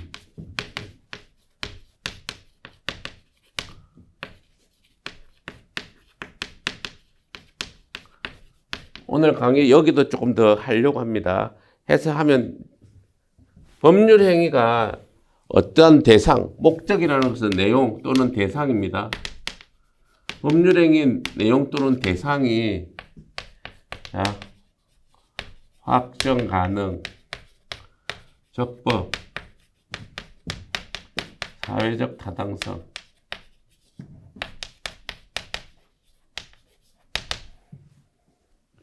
오늘 강의 여기도 조금 더 하려고 합니다. 해서 하면 법률 행위가 어떠한 대상, 목적이라는 것은 내용 또는 대상입니다. 법률 행위 내용 또는 대상이 확정 가능, 적법, 사회적 타당성,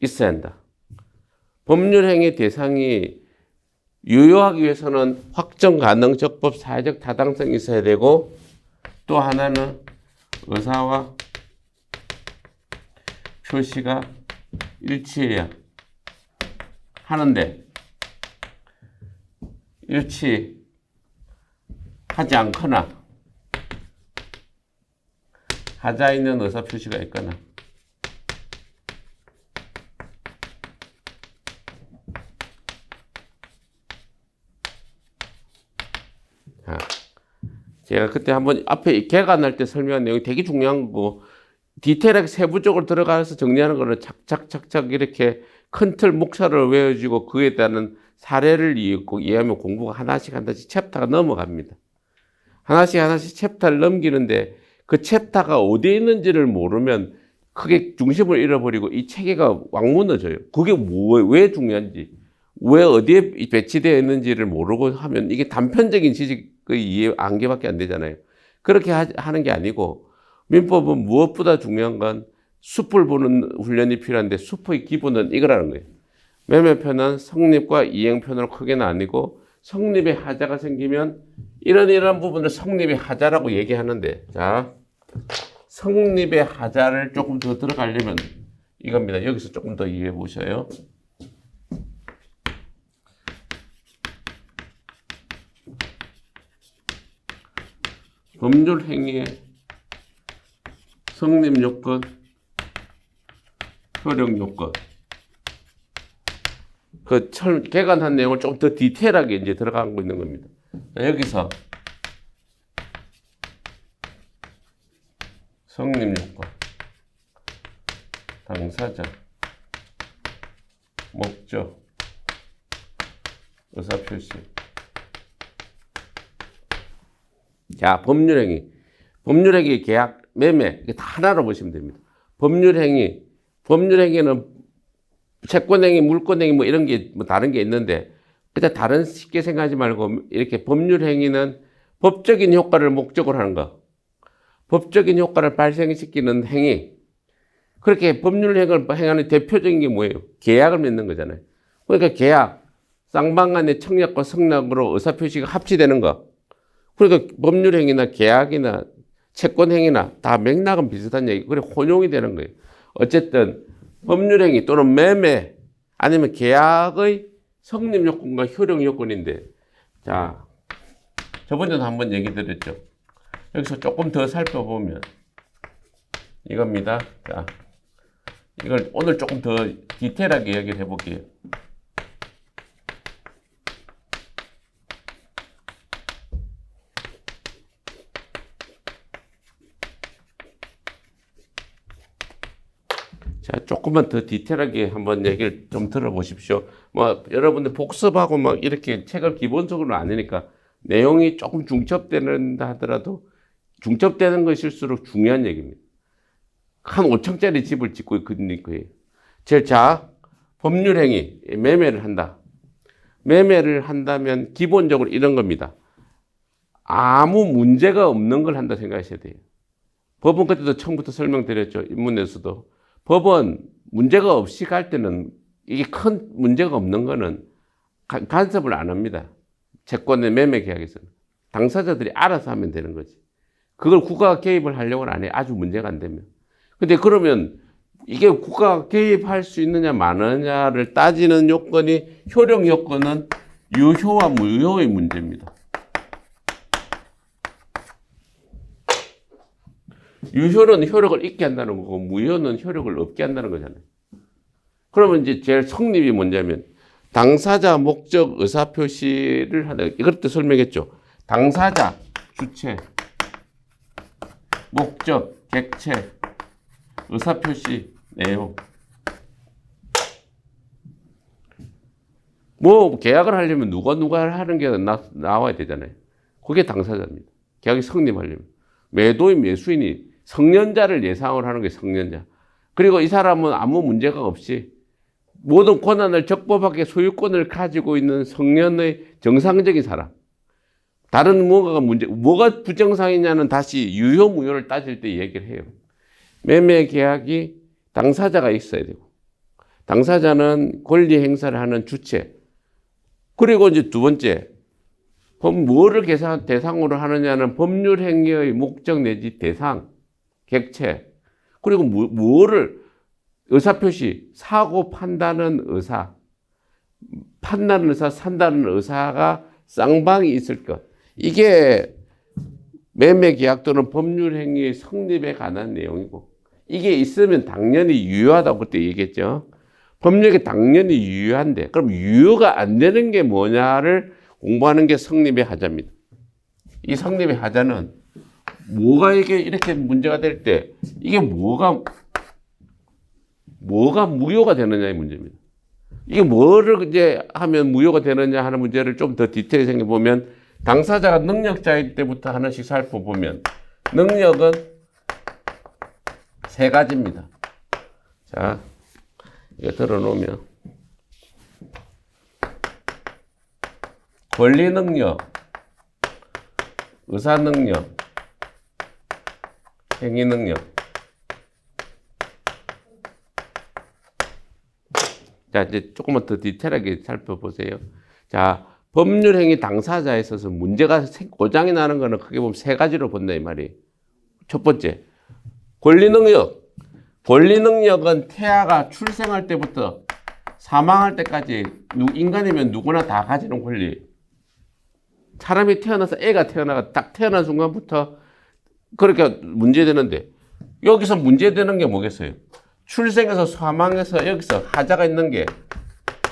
있어야 한다. 법률행위 대상이 유효하기 위해서는 확정 가능, 적법, 사회적 타당성이 있어야 되고 또 하나는 의사와 표시가 일치해야 하는데 일치하지 않거나 하자 있는 의사 표시가 있거나 제가 그때 한번 앞에 개관할 때 설명한 내용이 되게 중요한 거고 디테일하게 세부적으로 들어가서 정리하는 거는 착착착착 이렇게 큰 틀 목차를 외워주고 그에 따른 사례를 이해하면 공부가 하나씩 챕터가 넘어갑니다. 하나씩 챕터를 넘기는데 그 챕터가 어디에 있는지를 모르면 크게 중심을 잃어버리고 이 체계가 왕무너져요. 그게 왜 중요한지 왜 어디에 배치되어 있는지를 모르고 하면 이게 단편적인 지식의 이해 안개밖에 안 되잖아요. 그렇게 하는 게 아니고 민법은 무엇보다 중요한 건 숲을 보는 훈련이 필요한데 숲의 기본은 이거라는 거예요. 매매편은 성립과 이행편으로 크게 나뉘고 성립의 하자가 생기면 이런 부분을 성립의 하자라고 얘기하는데 자 성립의 하자를 조금 더 들어가려면 이겁니다. 여기서 조금 더 이해해 보셔요. 법률 행위의 성립 요건, 효력 요건. 그 개관한 내용을 좀 더 디테일하게 이제 들어가고 있는 겁니다. 여기서 성립 요건, 당사자, 목적, 의사표시. 자, 법률행위. 법률행위, 계약, 매매. 이게 다 하나로 보시면 됩니다. 법률행위. 법률행위는 채권행위, 물권행위 뭐 이런 게 뭐 다른 게 있는데 그냥 다른 쉽게 생각하지 말고 이렇게 법률행위는 법적인 효과를 목적으로 하는 거. 법적인 효과를 발생시키는 행위. 그렇게 법률행위를 행하는 대표적인 게 뭐예요? 계약을 맺는 거잖아요. 그러니까 계약, 쌍방간의 청약과 성약으로 의사표시가 합치되는 거. 그러니까 법률행위나 계약이나 채권행위나 다 맥락은 비슷한 얘기. 그래 혼용이 되는 거예요. 어쨌든 법률행위 또는 매매 아니면 계약의 성립 요건과 효력 요건인데, 자, 저번에도 한번 얘기 드렸죠. 여기서 조금 더 살펴보면 이겁니다. 자, 이걸 오늘 조금 더 디테일하게 얘기를 해볼게요. 자, 조금만 더 디테일하게 한번 얘기를 좀 들어보십시오. 뭐, 여러분들 복습하고 막 이렇게 책을 기본적으로 아니니까 내용이 조금 중첩되는다 하더라도 중첩되는 것일수록 중요한 얘기입니다. 한 5층짜리 집을 짓고 있는 거예요. 자, 법률행위, 매매를 한다. 매매를 한다면 기본적으로 이런 겁니다. 아무 문제가 없는 걸 한다 생각하셔야 돼요. 법은 그때도 처음부터 설명드렸죠. 입문에서도. 법은 문제가 없이 갈 때는 이게 큰 문제가 없는 거는 간섭을 안 합니다. 채권의 매매 계약에서는. 당사자들이 알아서 하면 되는 거지. 그걸 국가가 개입을 하려고는 안 해. 아주 문제가 안 되면. 근데 그러면 이게 국가가 개입할 수 있느냐 마느냐를 따지는 요건이 효력 요건은 유효와 무효의 문제입니다. 유효는 효력을 있게 한다는 거고 무효는 효력을 없게 한다는 거잖아요. 그러면 이제 제일 성립이 뭐냐면 당사자 목적 의사표시를 하다. 이것도 설명했죠. 당사자, 주체, 목적, 객체, 의사표시, 내용. 뭐 계약을 하려면 누가 하는 게 나와야 되잖아요. 그게 당사자입니다. 계약이 성립하려면. 매도인, 매수인이 성년자를 예상을 하는 게 성년자. 그리고 이 사람은 아무 문제가 없이 모든 권한을 적법하게 소유권을 가지고 있는 성년의 정상적인 사람. 다른 뭐가 부정상이냐는 다시 유효, 무효를 따질 때 얘기를 해요. 매매 계약이 당사자가 있어야 되고, 당사자는 권리 행사를 하는 주체. 그리고 이제 두 번째, 뭐를 대상으로 하느냐는 법률 행위의 목적 내지 대상, 객체. 그리고 뭐를 의사표시, 사고 판단은 의사, 판단은 의사, 산다는 의사가 쌍방이 있을 것. 이게 매매 계약 또는 법률 행위의 성립에 관한 내용이고, 이게 있으면 당연히 유효하다고 그때 얘기했죠. 법률이 당연히 유효한데, 그럼 유효가 안 되는 게 뭐냐를 공부하는 게 성립의 하자입니다. 이 성립의 하자는 뭐가 이렇게 문제가 될 때, 이게 뭐가 무효가 되느냐의 문제입니다. 이게 뭐를 이제 하면 무효가 되느냐 하는 문제를 좀 더 디테일하게 생각해보면, 당사자가 능력자일 때부터 하나씩 살펴보면, 능력은 세 가지입니다. 자, 이거 들어놓으면, 권리 능력, 의사 능력, 행위 능력. 자, 이제 조금만 더 디테일하게 살펴보세요. 자, 법률 행위 당사자에 있어서 문제가 고장이 나는 거는 크게 보면 세 가지로 본다, 이 말이. 첫 번째, 권리 능력. 권리 능력은 태아가 출생할 때부터 사망할 때까지 인간이면 누구나 다 가지는 권리. 사람이 태어나서 애가 딱 태어난 순간부터 그렇게 문제되는데, 여기서 문제되는 게 뭐겠어요? 출생해서 사망해서 여기서 하자가 있는 게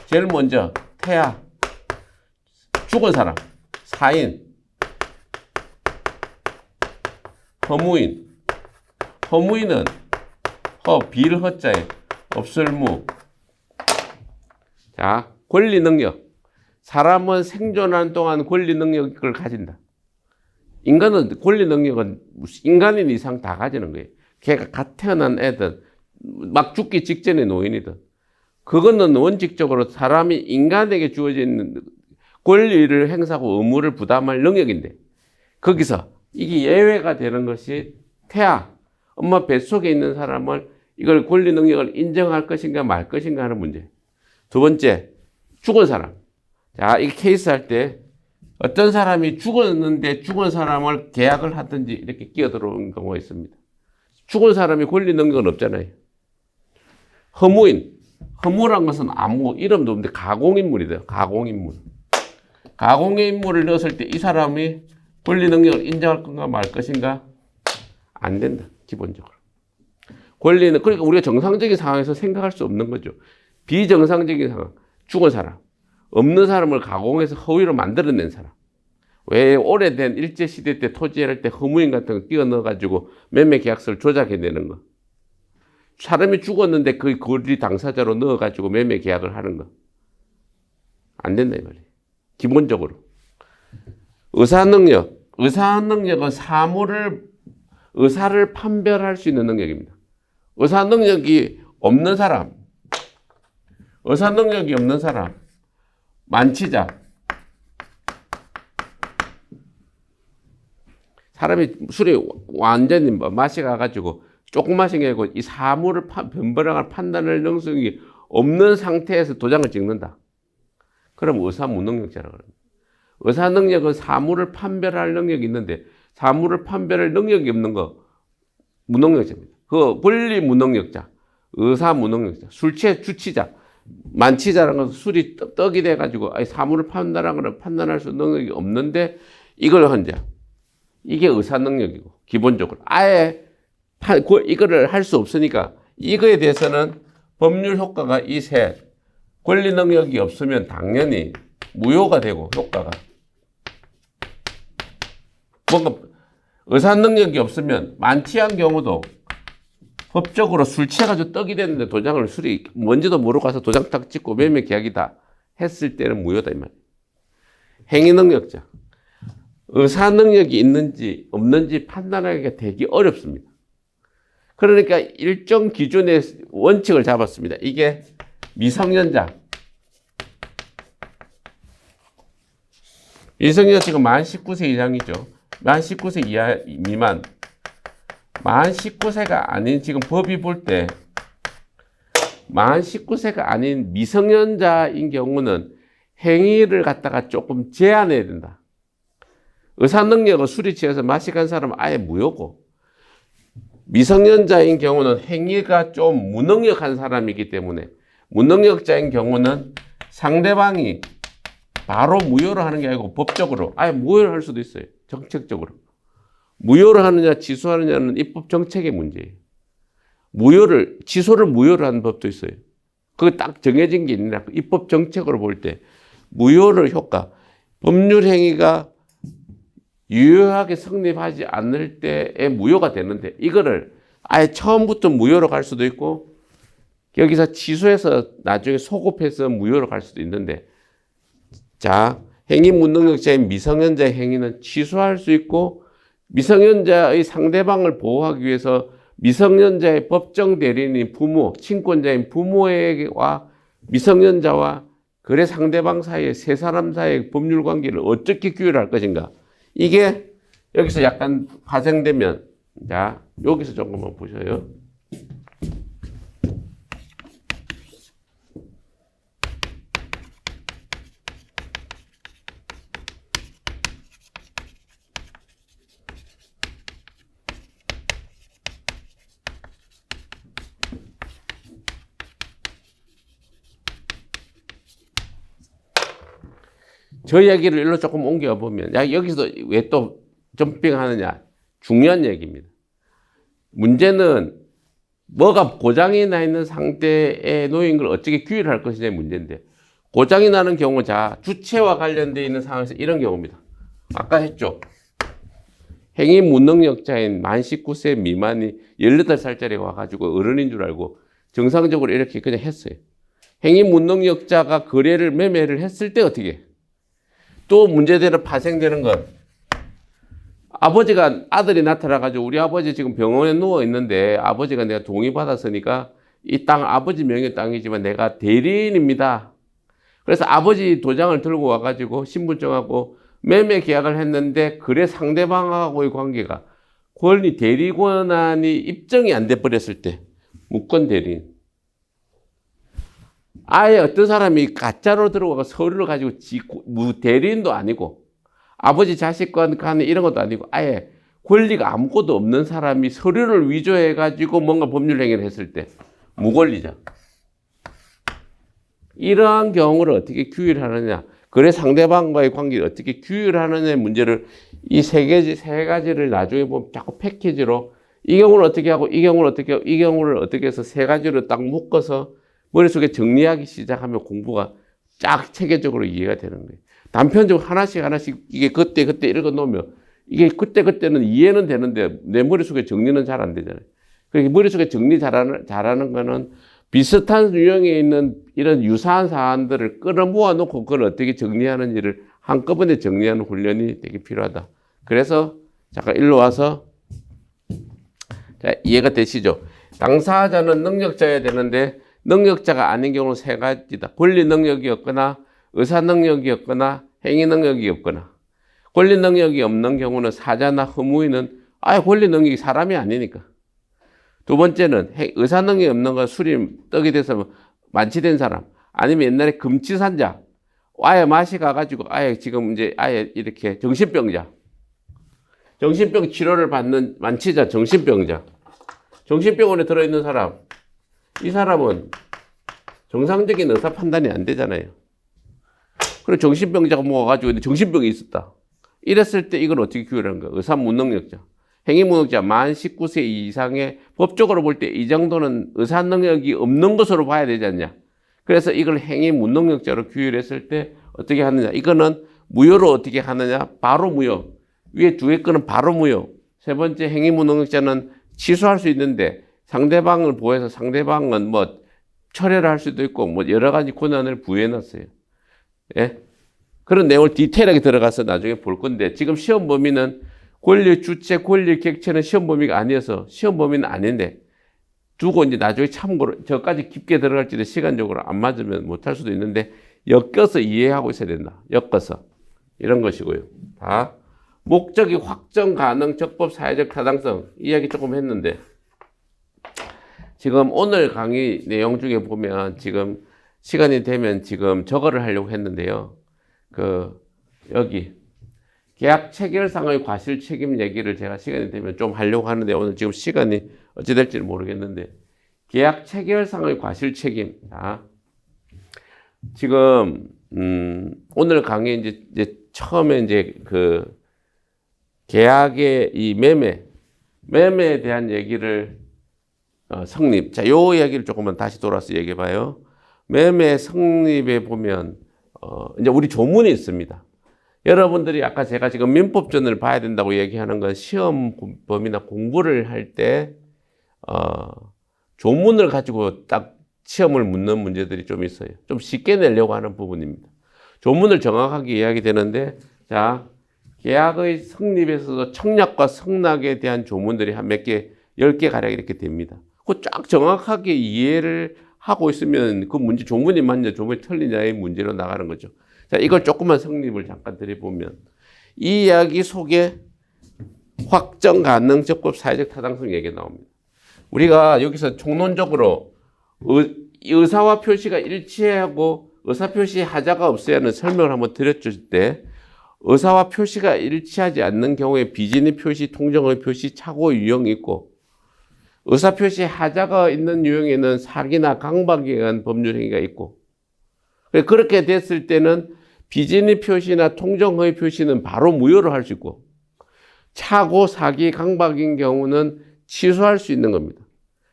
제일 먼저 태아, 죽은 사람, 사인, 허무인. 허무인은 빌허자에 없을무. 자, 권리 능력. 사람은 생존하는 동안 권리 능력을 가진다. 인간은 권리 능력은 인간인 이상 다 가지는 거예요. 걔가 갓 태어난 애든 막 죽기 직전의 노인이든, 그거는 원칙적으로 사람이 인간에게 주어져 있는 권리를 행사하고 의무를 부담할 능력인데, 거기서 이게 예외가 되는 것이 태아, 엄마 뱃속에 있는 사람을 이걸 권리 능력을 인정할 것인가 말 것인가 하는 문제. 두 번째, 죽은 사람. 자, 이 케이스 할 때 어떤 사람이 죽었는데 죽은 사람을 계약을 하든지 이렇게 끼어들어오는 경우가 있습니다. 죽은 사람이 권리 능력은 없잖아요. 허무인. 허무란 것은 아무 이름도 없는데 가공인물이 돼요. 가공인물. 가공인물을 넣었을 때 이 사람이 권리 능력을 인정할 건가 말 것인가? 안 된다. 기본적으로. 권리는 그러니까 우리가 정상적인 상황에서 생각할 수 없는 거죠. 비정상적인 상황. 죽은 사람. 없는 사람을 가공해서 허위로 만들어낸 사람. 왜 오래된 일제시대 때 토지할 때 허무인 같은 거 끼워 넣어가지고 매매 계약서를 조작해내는 거. 사람이 죽었는데 그 권리 당사자로 넣어가지고 매매 계약을 하는 거. 안 된다 이 말이에요. 기본적으로. 의사능력. 의사능력은 의사를 판별할 수 있는 능력입니다. 의사능력이 없는 사람. 의사능력이 없는 사람. 만취자. 사람이 술이 완전히 마셔가지고 조금 마신 게 아니고 이 사물을 변별할 판단할 능력이 없는 상태에서 도장을 찍는다. 그럼 의사무능력자라고 합니다. 의사능력은 사물을 판별할 능력이 있는데 사물을 판별할 능력이 없는 거 무능력자입니다. 그 권리무능력자, 의사무능력자, 술취 주치자, 만취자라는 것은 술이 떡이 돼가지고 사물을 판단할 수 있는 능력이 없는데 이걸 한자. 이게 의사능력이고 기본적으로 아예 이거를 할 수 없으니까 이거에 대해서는 법률 효과가 이 셋. 권리 능력이 없으면 당연히 무효가 되고 효과가 뭔가 의사 능력이 없으면 만취한 경우도 법적으로 술 취해가지고 떡이 됐는데 도장을 술이 뭔지도 모르고 가서 도장 딱 찍고 매매 계약이다 했을 때는 무효다 이 말이에요. 행위 능력자. 의사 능력이 있는지 없는지 판단하기가 되게 어렵습니다. 그러니까 일정 기준의 원칙을 잡았습니다. 이게 미성년자. 미성년자 지금 만 19세 이상이죠. 만 19세 이하 미만. 만 19세가 아닌 지금 법이 볼 때 만 19세가 아닌 미성년자인 경우는 행위를 갖다가 조금 제한해야 된다. 의사 능력을 술이 취해서 마시간 사람은 아예 무효고 미성년자인 경우는 행위가 좀 무능력한 사람이기 때문에 무능력자인 경우는 상대방이 바로 무효를 하는 게 아니고 법적으로 아예 무효를 할 수도 있어요. 정책적으로. 무효를 하느냐 취소하느냐는 입법 정책의 문제예요. 취소를 무효를 하는 법도 있어요. 그게 딱 정해진 게 있느냐. 입법 정책으로 볼 때 무효를 효과. 법률 행위가 유효하게 성립하지 않을 때에 무효가 되는데 이거를 아예 처음부터 무효로 갈 수도 있고 여기서 취소해서 나중에 소급해서 무효로 갈 수도 있는데 자, 행위 무능력자인 미성년자의 행위는 취소할 수 있고 미성년자의 상대방을 보호하기 위해서 미성년자의 법정 대리인인 부모, 친권자인 부모와 미성년자와 거래 상대방 사이의 세 사람 사이의 법률 관계를 어떻게 규율할 것인가. 이게 여기서 약간 파생되면 자 여기서 조금만 보셔요. 저 얘기를 일로 조금 옮겨보면 야 여기서 왜 또 점핑하느냐 중요한 얘기입니다. 문제는 뭐가 고장이 나 있는 상태에 놓인 걸 어떻게 규율할 것이냐의 문제인데 고장이 나는 경우 자 주체와 관련되어 있는 상황에서 이런 경우입니다. 아까 했죠. 행위 무능력자인 만 19세 미만이 18살짜리가 와가지고 어른인 줄 알고 정상적으로 이렇게 그냥 했어요. 행위 무능력자가 거래를 매매를 했을 때 어떻게 해? 또 문제대로 파생되는 건 아버지가 아들이 나타나가지고 우리 아버지 지금 병원에 누워 있는데 아버지가 내가 동의받았으니까 이 땅 아버지 명의 땅이지만 내가 대리인입니다. 그래서 아버지 도장을 들고 와가지고 신분증하고 매매 계약을 했는데 거래 상대방하고의 관계가 권리 대리 권한이 입증이 안 돼 버렸을 때 무권 대리인. 아예 어떤 사람이 가짜로 들어가서 서류를 가지고 대리인도 아니고 아버지 자식 간에 이런 것도 아니고 아예 권리가 아무것도 없는 사람이 서류를 위조해 가지고 뭔가 법률 행위를 했을 때 무권리자. 이러한 경우를 어떻게 규율하느냐, 거래 상대방과의 관계를 어떻게 규율하느냐의 문제를 이 세 가지를 나중에 보면 자꾸 패키지로 이 경우를 어떻게 하고 이 경우를 어떻게 하고 이 경우를 어떻게 해서 세 가지로 딱 묶어서 머릿속에 정리하기 시작하면 공부가 쫙 체계적으로 이해가 되는 거예요. 단편적으로 하나씩 이게 그때 읽어 놓으면 이게 그때는 이해는 되는데 내 머릿속에 정리는 잘 안 되잖아요. 그러니까 머릿속에 정리 잘하는 거는 비슷한 유형에 있는 이런 유사한 사안들을 끌어모아 놓고 그걸 어떻게 정리하는지를 한꺼번에 정리하는 훈련이 되게 필요하다. 그래서 잠깐 일로 와서 자, 이해가 되시죠? 당사자는 능력자여야 되는데 능력자가 아닌 경우는 세 가지다. 권리 능력이 없거나 의사 능력이 없거나 행위 능력이 없거나. 권리 능력이 없는 경우는 사자나 허무인은 아예 권리 능력이 사람이 아니니까. 두 번째는 의사 능력이 없는 건 술이 떡이 돼서 만취된 사람, 아니면 옛날에 금치산자, 아예 맛이 가가지고 아예 지금 이제 아예 이렇게 정신병자, 정신병 치료를 받는 만취자, 정신병자, 정신병원에 들어있는 사람, 이 사람은 정상적인 의사 판단이 안 되잖아요. 그리고 정신병자가 모아가지고 정신병이 있었다. 이랬을 때 이걸 어떻게 규율하는 거야? 의사 무능력자. 행위무능자 만 19세 이상의 법적으로 볼 때 이 정도는 의사 능력이 없는 것으로 봐야 되지 않냐. 그래서 이걸 행위무능력자로 규율했을 때 어떻게 하느냐. 이거는 무효로 어떻게 하느냐. 바로 무효. 위에 두 개 거는 바로 무효. 세 번째 행위무능력자는 취소할 수 있는데 상대방을 보호해서 상대방은 뭐 철회를 할 수도 있고 뭐 여러 가지 권한을 부여해놨어요. 예? 그런 내용을 디테일하게 들어가서 나중에 볼 건데 지금 시험 범위는 권리 주체, 권리 객체는 시험 범위가 아니어서 시험 범위는 아닌데 두고 이제 나중에 참고로 저까지 깊게 들어갈지도 시간적으로 안 맞으면 못할 수도 있는데 엮어서 이해하고 있어야 된다. 엮어서 이런 것이고요. 다 목적이 확정 가능, 적법, 사회적 타당성 이야기 조금 했는데 지금 오늘 강의 내용 중에 보면 지금 시간이 되면 지금 저거를 하려고 했는데요. 여기 계약 체결상의 과실 책임 얘기를 제가 시간이 되면 좀 하려고 하는데 오늘 지금 시간이 어찌 될지는 모르겠는데 계약 체결상의 과실 책임. 자, 지금 오늘 강의 이제 처음에 이제 계약의 이 매매에 대한 얘기를 성립. 자, 요 이야기를 조금만 다시 돌아서 얘기해 봐요. 매매 성립에 보면 이제 우리 조문이 있습니다. 여러분들이 아까 제가 지금 민법전을 봐야 된다고 얘기하는 건 시험 범위나 공부를 할 때 조문을 가지고 딱 시험을 묻는 문제들이 좀 있어요. 좀 쉽게 내려고 하는 부분입니다. 조문을 정확하게 이야기되는데 자, 계약의 성립에서도 청약과 성락에 대한 조문들이 한 몇 개, 10개 가량 이렇게 됩니다. 그 쫙 정확하게 이해를 하고 있으면 그 문제 조문이 맞냐 조문이 틀리냐의 문제로 나가는 거죠. 자, 이걸 조금만 성립을 잠깐 드려보면 이 이야기 속에 확정 가능 적법 사회적 타당성 얘기가 나옵니다. 우리가 여기서 총론적으로 의사와 표시가 일치하고 의사 표시 하자가 없어야 하는 설명을 한번 드렸을 때 의사와 표시가 일치하지 않는 경우에 비진의 표시, 통정의 표시, 착오 유형이 있고 의사 표시 하자가 있는 유형에는 사기나 강박에 의한 법률 행위가 있고 그렇게 됐을 때는 비진의 표시나 통정의 표시는 바로 무효로 할 수 있고 착오, 사기, 강박인 경우는 취소할 수 있는 겁니다.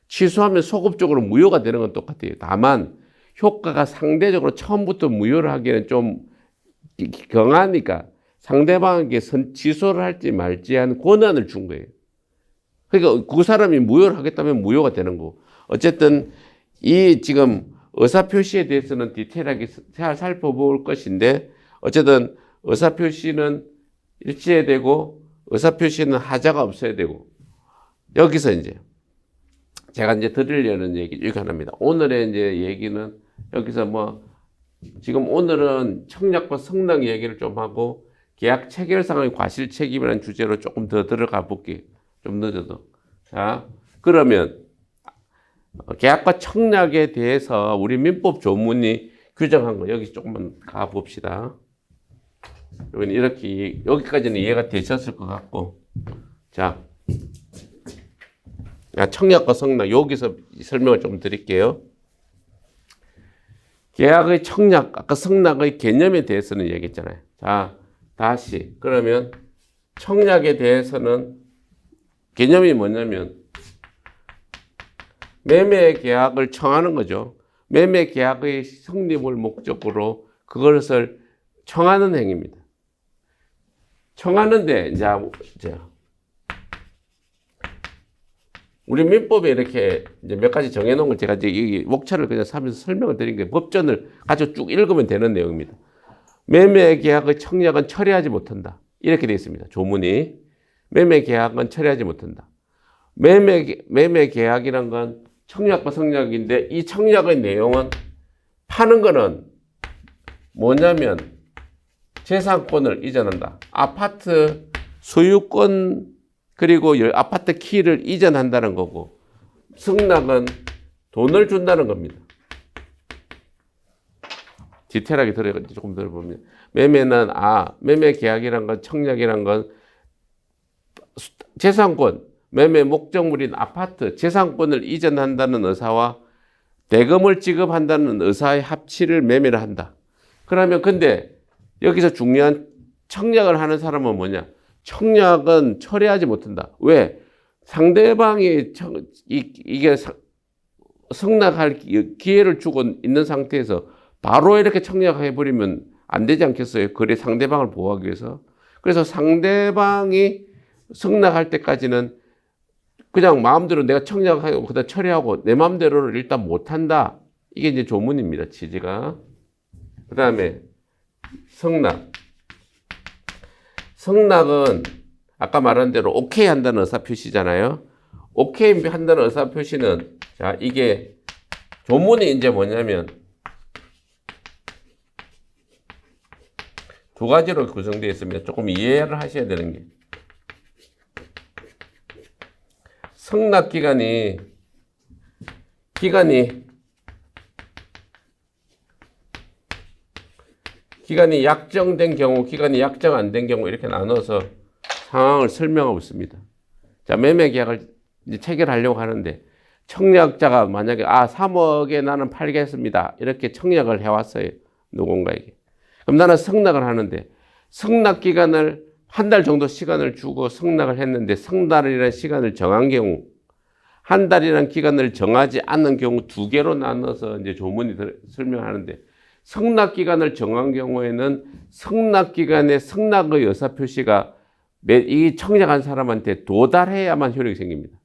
취소하면 소급적으로 무효가 되는 건 똑같아요. 다만 효과가 상대적으로 처음부터 무효를 하기에는 좀 경하니까 상대방에게 취소를 할지 말지 하는 권한을 준 거예요. 그러니까 그 사람이 무효를 하겠다면 무효가 되는 거고 어쨌든 이 지금 의사표시에 대해서는 디테일하게 살펴볼 것인데 어쨌든 의사표시는 일치해야 되고 의사표시는 하자가 없어야 되고 여기서 이제 제가 이제 드리려는 얘기 중에 하나입니다. 오늘의 이제 얘기는 여기서 뭐 지금 오늘은 청약과 성락 얘기를 좀 하고 계약 체결상의 과실 책임이라는 주제로 조금 더 들어가 볼게요. 좀 늦어도. 자, 그러면 계약과 청약에 대해서 우리 민법 조문이 규정한 거 여기 조금만 가 봅시다. 여기는 이렇게 여기까지는 이해가 되셨을 것 같고, 자, 청약과 성락 여기서 설명을 좀 드릴게요. 계약의 청약, 아까 승낙의 개념에 대해서는 얘기했잖아요. 자, 다시 그러면 청약에 대해서는 개념이 뭐냐면 매매 계약을 청하는 거죠. 매매 계약의 성립을 목적으로 그것을 청하는 행위입니다. 청하는데 이제 우리 민법에 이렇게 이제 몇 가지 정해놓은 걸 제가 이제 이 목차를 그냥 하면서 설명을 드린 게 법전을 가지고 쭉 읽으면 되는 내용입니다. 매매 계약의 청약은 처리하지 못한다. 이렇게 되어 있습니다. 조문이. 매매 계약은 처리하지 못한다. 매매 계약이란 건 청약과 성약인데 이 청약의 내용은 파는 거는 뭐냐면 재산권을 이전한다. 아파트 소유권 그리고 아파트 키를 이전한다는 거고 승낙은 돈을 준다는 겁니다. 디테일하게 조금 들어보면 매매는 매매 계약이란 건 청약이란 건 재산권, 매매 목적물인 아파트, 재산권을 이전한다는 의사와 대금을 지급한다는 의사의 합치를 매매를 한다. 그러면 근데 여기서 중요한 청약을 하는 사람은 뭐냐? 청약은 처리하지 못한다. 왜? 상대방이 이게 승낙할 기회를 주고 있는 상태에서 바로 이렇게 청약해버리면 안 되지 않겠어요? 거래 상대방을 보호하기 위해서. 그래서 상대방이 승낙할 때까지는 그냥 마음대로 내가 청약하고 그다음 처리하고 내 마음대로를 일단 못한다. 이게 이제 조문입니다. 취지가. 그 다음에 승낙. 승낙은 아까 말한 대로 오케이 한다는 의사표시잖아요. 오케이 한다는 의사표시는 자 이게 조문이 이제 뭐냐면 두 가지로 구성되어 있습니다. 조금 이해를 하셔야 되는 게 승낙 기간이 약정된 경우, 기간이 약정 안 된 경우 이렇게 나눠서 상황을 설명하고 있습니다. 자, 매매 계약을 이제 체결하려고 하는데 청약자가 만약에 3억에 나는 팔겠습니다. 이렇게 청약을 해왔어요. 누군가에게. 그럼 나는 승낙을 하는데 승낙 기간을 한 달 정도 시간을 주고 승낙을 했는데 승낙이라는 시간을 정한 경우 한 달이라는 기간을 정하지 않는 경우 두 개로 나눠서 이제 조문이 설명하는데 승낙 기간을 정한 경우에는 승낙 기간에 승낙의 의사표시가 이 청약한 사람한테 도달해야만 효력이 생깁니다.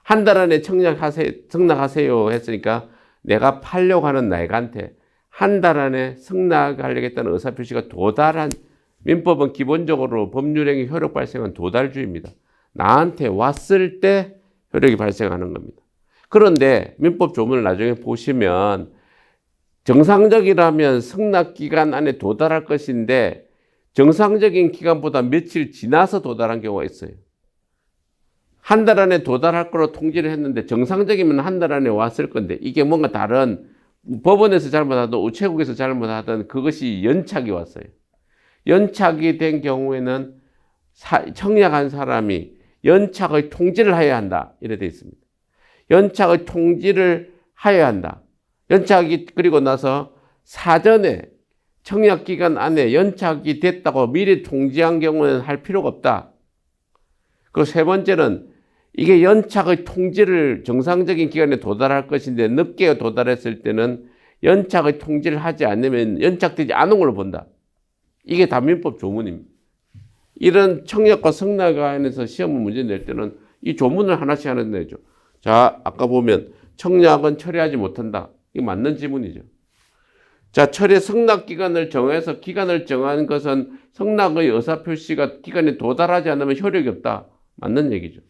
한 달 안에 승낙하세요 했으니까 내가 팔려고 하는 나에게한테 한 달 안에 승낙하려겠다는 의사표시가 도달한 민법은 기본적으로 법률행위 효력 발생은 도달주의입니다. 나한테 왔을 때 효력이 발생하는 겁니다. 그런데 민법 조문을 나중에 보시면 정상적이라면 승낙기간 안에 도달할 것인데 정상적인 기간보다 며칠 지나서 도달한 경우가 있어요. 한 달 안에 도달할 거로 통지를 했는데 정상적이면 한 달 안에 왔을 건데 이게 뭔가 다른 법원에서 잘못하든 우체국에서 잘못하든 그것이 연착이 왔어요. 연착이 된 경우에는 청약한 사람이 연착의 통지를 해야 한다. 이래 되어 있습니다. 연착의 통지를 해야 한다. 연착이 그리고 나서 사전에 청약기간 안에 연착이 됐다고 미리 통지한 경우는 할 필요가 없다. 그리고 세 번째는 이게 연착의 통지를 정상적인 기간에 도달할 것인데 늦게 도달했을 때는 연착의 통지를 하지 않으면 연착되지 않은 걸로 본다. 이게 다 민법 조문입니다. 이런 청약과 승낙안에서 시험 문제 낼 때는 이 조문을 하나씩 하나 내죠. 자, 아까 보면 청약은 처리하지 못한다. 이게 맞는 지문이죠. 자, 승낙 기간을 정해서 기간을 정한 것은 승낙의 의사표시가 기간에 도달하지 않으면 효력이 없다. 맞는 얘기죠.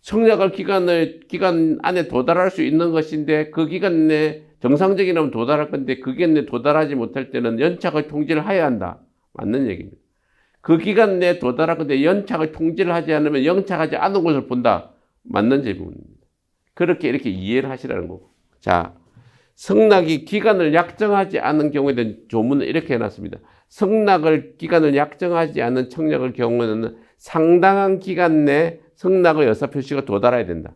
청약할 기간 안에 도달할 수 있는 것인데 그 기간 내에 정상적이라면 도달할 건데 그 기간 내에 도달하지 못할 때는 연착의 통지를 해야 한다. 맞는 얘기입니다. 그 기간 내에 도달할 건데 연착의 통지를 하지 않으면 연착하지 않은 것을 본다. 맞는 제문입니다. 그렇게 이렇게 이해를 하시라는 거고. 자, 승낙이 기간을 약정하지 않은 경우에 대한 조문을 이렇게 해놨습니다. 승낙을 기간을 약정하지 않은 청약의 경우에는 상당한 기간 내 승낙의 의사표시가 도달해야 된다.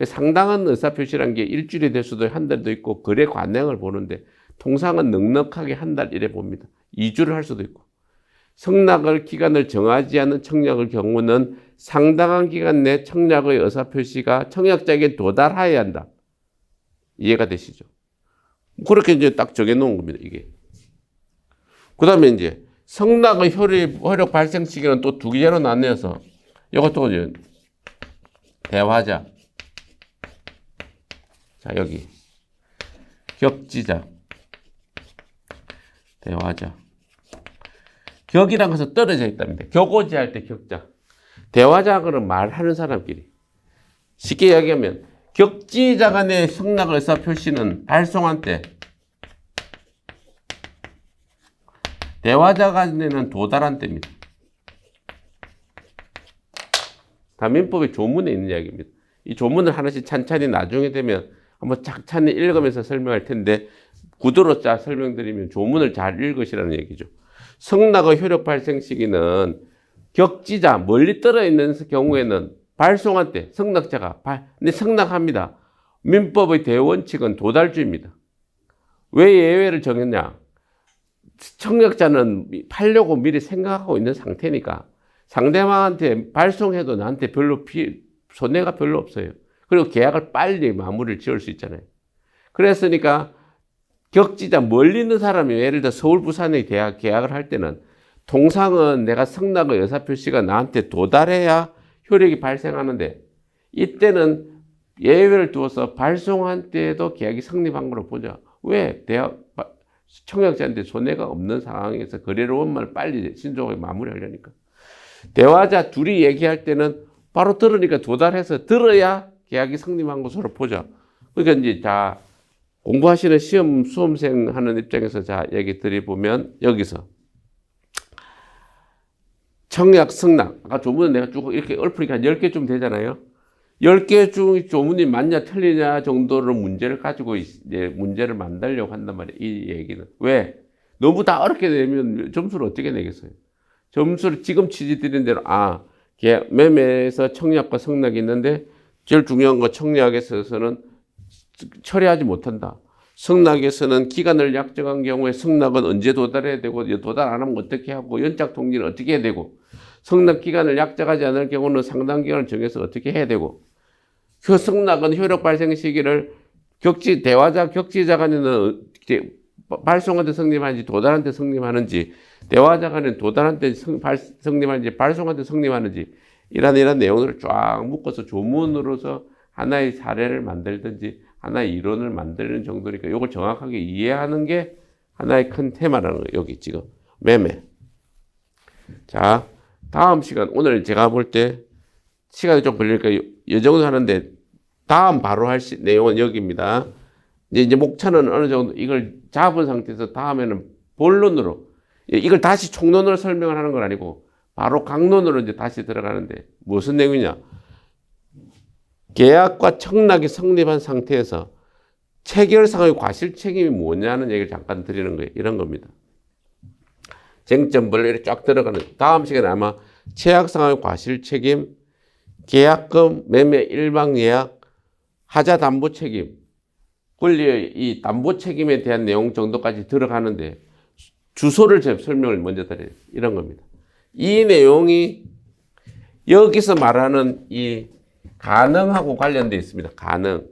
상당한 의사표시라는 게 일주일이 될 수도 한 달도 있고 거래 관행을 보는데 통상은 넉넉하게 한 달 이래 봅니다. 2주를 할 수도 있고. 성낙을 기간을 정하지 않은 청약의 경우는 상당한 기간 내 청약의 의사표시가 청약자에게 도달해야 한다. 이해가 되시죠? 그렇게 이제 딱 정해놓은 겁니다, 이게. 그 다음에 이제 성낙의 효력 발생 시기는 또 두 개로 나뉘어서 이것도 이제 대화자. 자, 여기. 격지자. 대화자. 격이란 것은 떨어져 있답니다. 격오지 할 때 격자. 대화자는 말하는 사람끼리. 쉽게 이야기하면 격지자 간의 성낙 의사 표시는 발송한 때 대화자 간에는 도달한 때입니다. 다 민법의 조문에 있는 이야기입니다. 이 조문을 하나씩 찬찬히 나중에 되면 한번 찬찬히 읽으면서 설명할 텐데 구도로 짜 설명드리면 조문을 잘 읽으시라는 얘기죠. 성낙의 효력 발생 시기는 격지자, 멀리 떨어 있는 경우에는 발송한 때 성낙자가 근데 성낙합니다. 민법의 대원칙은 도달주입니다. 왜 예외를 정했냐? 청약자는 팔려고 미리 생각하고 있는 상태니까 상대방한테 발송해도 나한테 별로 손해가 별로 없어요. 그리고 계약을 빨리 마무리를 지을 수 있잖아요. 그랬으니까 격지자 멀리 있는 사람이 예를 들어 서울 부산에 계약을 할 때는 통상은 내가 성낙의 의사표시가 나한테 도달해야 효력이 발생하는데 이때는 예외를 두어서 발송한 때에도 계약이 성립한 걸로 보자. 왜? 청약자한테 손해가 없는 상황에서 거래를 원만을 빨리 신속하게 마무리하려니까. 대화자 둘이 얘기할 때는 바로 들으니까 도달해서 들어야 계약이 성립한 것으로 보자. 그러니까 이제 자 공부하시는 수험생 하는 입장에서 자 얘기 드려보면 여기서 청약 성낙 아까 조문은 내가 쭉 이렇게 읊으니까 한 10개쯤 되잖아요. 10개 중 조문이 맞냐 틀리냐 정도로 문제를 가지고 이제 문제를 만들려고 한단 말이에요. 이 얘기는. 왜? 너무 다 어렵게 내면 점수를 어떻게 내겠어요? 점수를 지금 취지드린 대로 매매에서 청약과 성낙이 있는데 제일 중요한 거 청약에서는 처리하지 못한다. 성낙에서는 기간을 약정한 경우에 성낙은 언제 도달해야 되고 도달 안 하면 어떻게 하고 연착 통지는 어떻게 해야 되고 성낙 기간을 약정하지 않을 경우는 상당 기간을 정해서 어떻게 해야 되고 그 성낙은 효력 발생 시기를 대화자 격지자 간에는 발송한 데 성립하는지 도달한 데 성립하는지 대화자 간에는 도달한 데 성립하는지 발송한 데 성립하는지 이런 내용들을 쫙 묶어서 조문으로서 하나의 사례를 만들든지 하나의 이론을 만드는 정도니까 이걸 정확하게 이해하는 게 하나의 큰 테마라는 거예요. 여기 지금 매매. 자, 다음 시간 오늘 제가 볼 때 시간이 좀 걸리니까 이 정도 하는데 다음 바로 할 내용은 여기입니다. 이제 목차는 어느 정도 이걸 잡은 상태에서 다음에는 본론으로 이걸 다시 총론으로 설명을 하는 건 아니고 바로 강론으로 이제 다시 들어가는데 무슨 내용이냐? 계약과 청락이 성립한 상태에서 체결상의 과실 책임이 뭐냐는 얘기를 잠깐 드리는 거예요. 이런 겁니다. 쟁점별로 이렇게 쫙 들어가는 다음 시간에 아마 체약상의 과실 책임, 계약금, 매매 일방 예약, 하자 담보 책임, 권리의 이 담보 책임에 대한 내용 정도까지 들어가는데 주소를 설명을 먼저 드려요. 이런 겁니다. 이 내용이 여기서 말하는 이 가능하고 관련되어 있습니다. 가능.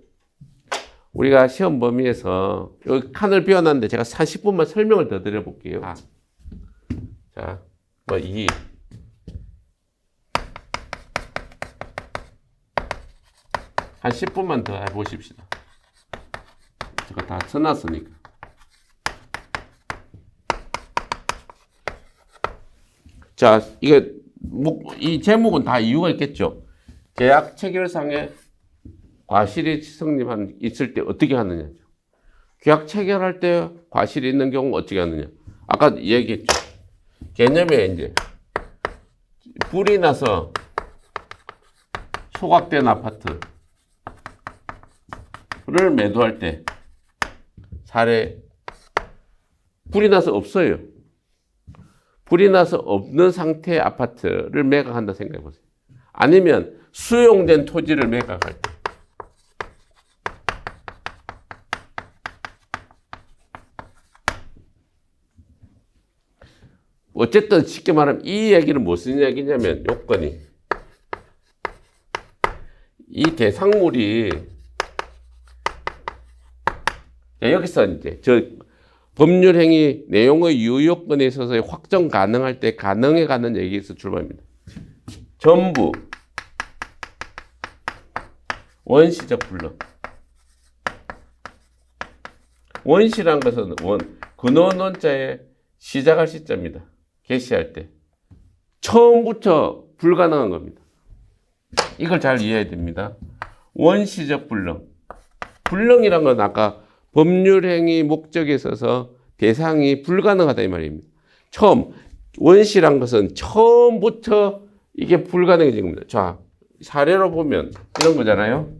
우리가 시험 범위에서 여기 칸을 비워놨는데 제가 40분만 설명을 더 드려볼게요. 자, 뭐 한 10분만 더 해보십시다. 제가 다 써놨으니까. 자, 이 제목은 다 이유가 있겠죠. 계약 체결상에 과실이 있을 때 어떻게 하느냐. 계약 체결할 때 과실이 있는 경우 어떻게 하느냐. 아까 얘기했죠. 개념에 이제 불이 나서 소각된 아파트를 매도할 때 사례 불이 나서 없어요. 불이 나서 없는 상태의 아파트를 매각한다 생각해 보세요. 아니면 수용된 토지를 매각할 때. 어쨌든 쉽게 말하면 이 얘기는 무슨 얘기냐면 요건이 이 대상물이 여기서 이제 저 법률행위 내용의 유효권에 있어서 확정 가능할 때 가능에 가는 얘기에서 출발합니다. 전부 원시적 불능. 원시란 것은 근원원자의 시작할 시점입니다. 개시할 때. 처음부터 불가능한 겁니다. 이걸 잘 이해해야 됩니다. 원시적 불능. 불능이란 건 아까 법률행위 목적에 있어서 대상이 불가능하다 이 말입니다. 처음, 원시란 것은 처음부터 이게 불가능해진 겁니다. 자, 사례로 보면 이런 거잖아요.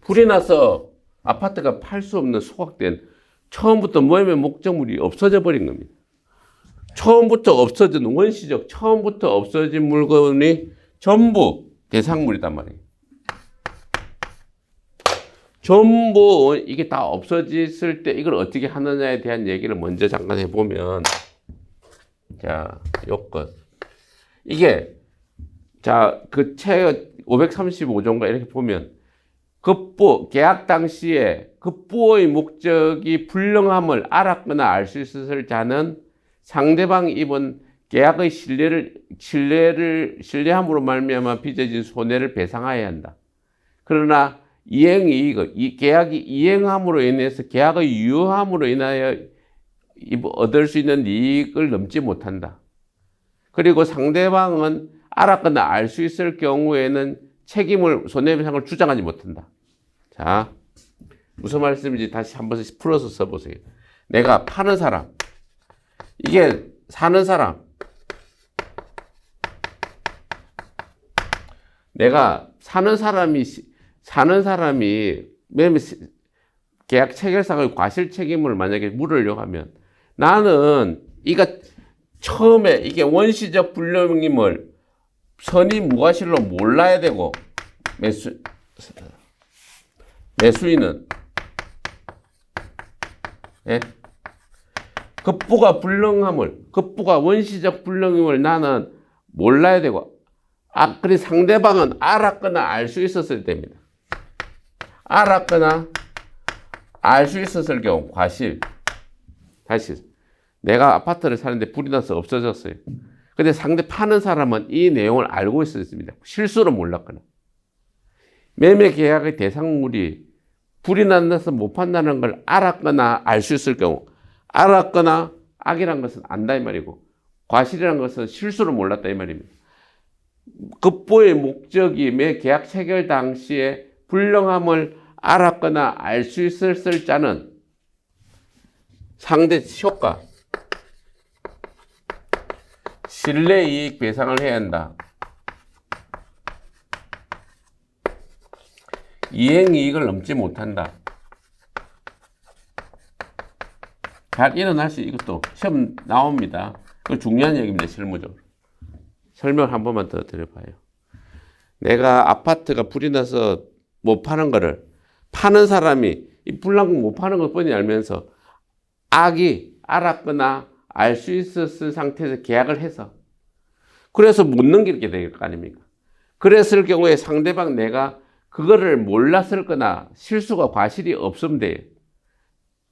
불이 나서 아파트가 팔 수 없는 소각된 처음부터 모임의 목적물이 없어져 버린 겁니다. 처음부터 없어진 원시적 처음부터 없어진 물건이 전부 대상물이단 말이에요. 전부 이게 다 없어졌을 때 이걸 어떻게 하느냐에 대한 얘기를 먼저 잠깐 해보면, 자, 요건. 이게, 자, 그 책 535조인가 이렇게 보면, 급부, 계약 당시에 급부의 목적이 불능함을 알았거나 알 수 있었을 자는 상대방이 입은 계약의 신뢰함으로 말미암아 빚어진 손해를 배상해야 한다. 그러나 이행이익, 이 계약이 이행함으로 인해서 계약의 유효함으로 인하여 얻을 수 있는 이익을 넘지 못한다. 그리고 상대방은 알았거나 알 수 있을 경우에는 책임을, 손해배상을 주장하지 못한다. 자, 무슨 말씀인지 다시 한번 풀어서 써보세요. 내가 파는 사람, 이게 사는 사람, 내가 사는 사람이 계약 체결상의 과실 책임을 만약에 물으려고 하면 나는 이거 처음에 이게 원시적 불능임을 선의 무과실로 몰라야 되고 매수인은 예? 급부가 원시적 불능임을 나는 몰라야 되고 그래 상대방은 알았거나 알 수 있었을 때입니다. 알았거나 알 수 있었을 경우 과실. 다시 내가 아파트를 사는데 불이 나서 없어졌어요. 근데 상대 파는 사람은 이 내용을 알고 있었습니다. 실수로 몰랐거나. 매매 계약의 대상물이 불이 나서 못 판다는 걸 알았거나 알 수 있을 경우, 알았거나 악이란 것은 안다 이 말이고 과실이란 것은 실수로 몰랐다 이 말입니다. 급부의 목적이 매 계약 체결 당시에 불능함을 알았거나 알 수 있었을 자는 상대 효과, 신뢰이익 배상을 해야 한다. 이행이익을 넘지 못한다. 잘 일어날 수 이것도 시험 나옵니다. 그 중요한 얘기입니다. 실무적으로. 설명 한 번만 더 드려봐요. 내가 아파트가 불이 나서 못 파는 거를 파는 사람이 이 불난 못 파는 것 뻔히 알면서 악이 알았거나 알 수 있었을 상태에서 계약을 해서 그래서 못 넘기게 될 거 아닙니까? 그랬을 경우에 상대방 내가 그거를 몰랐을 거나 실수가 과실이 없으면 돼요.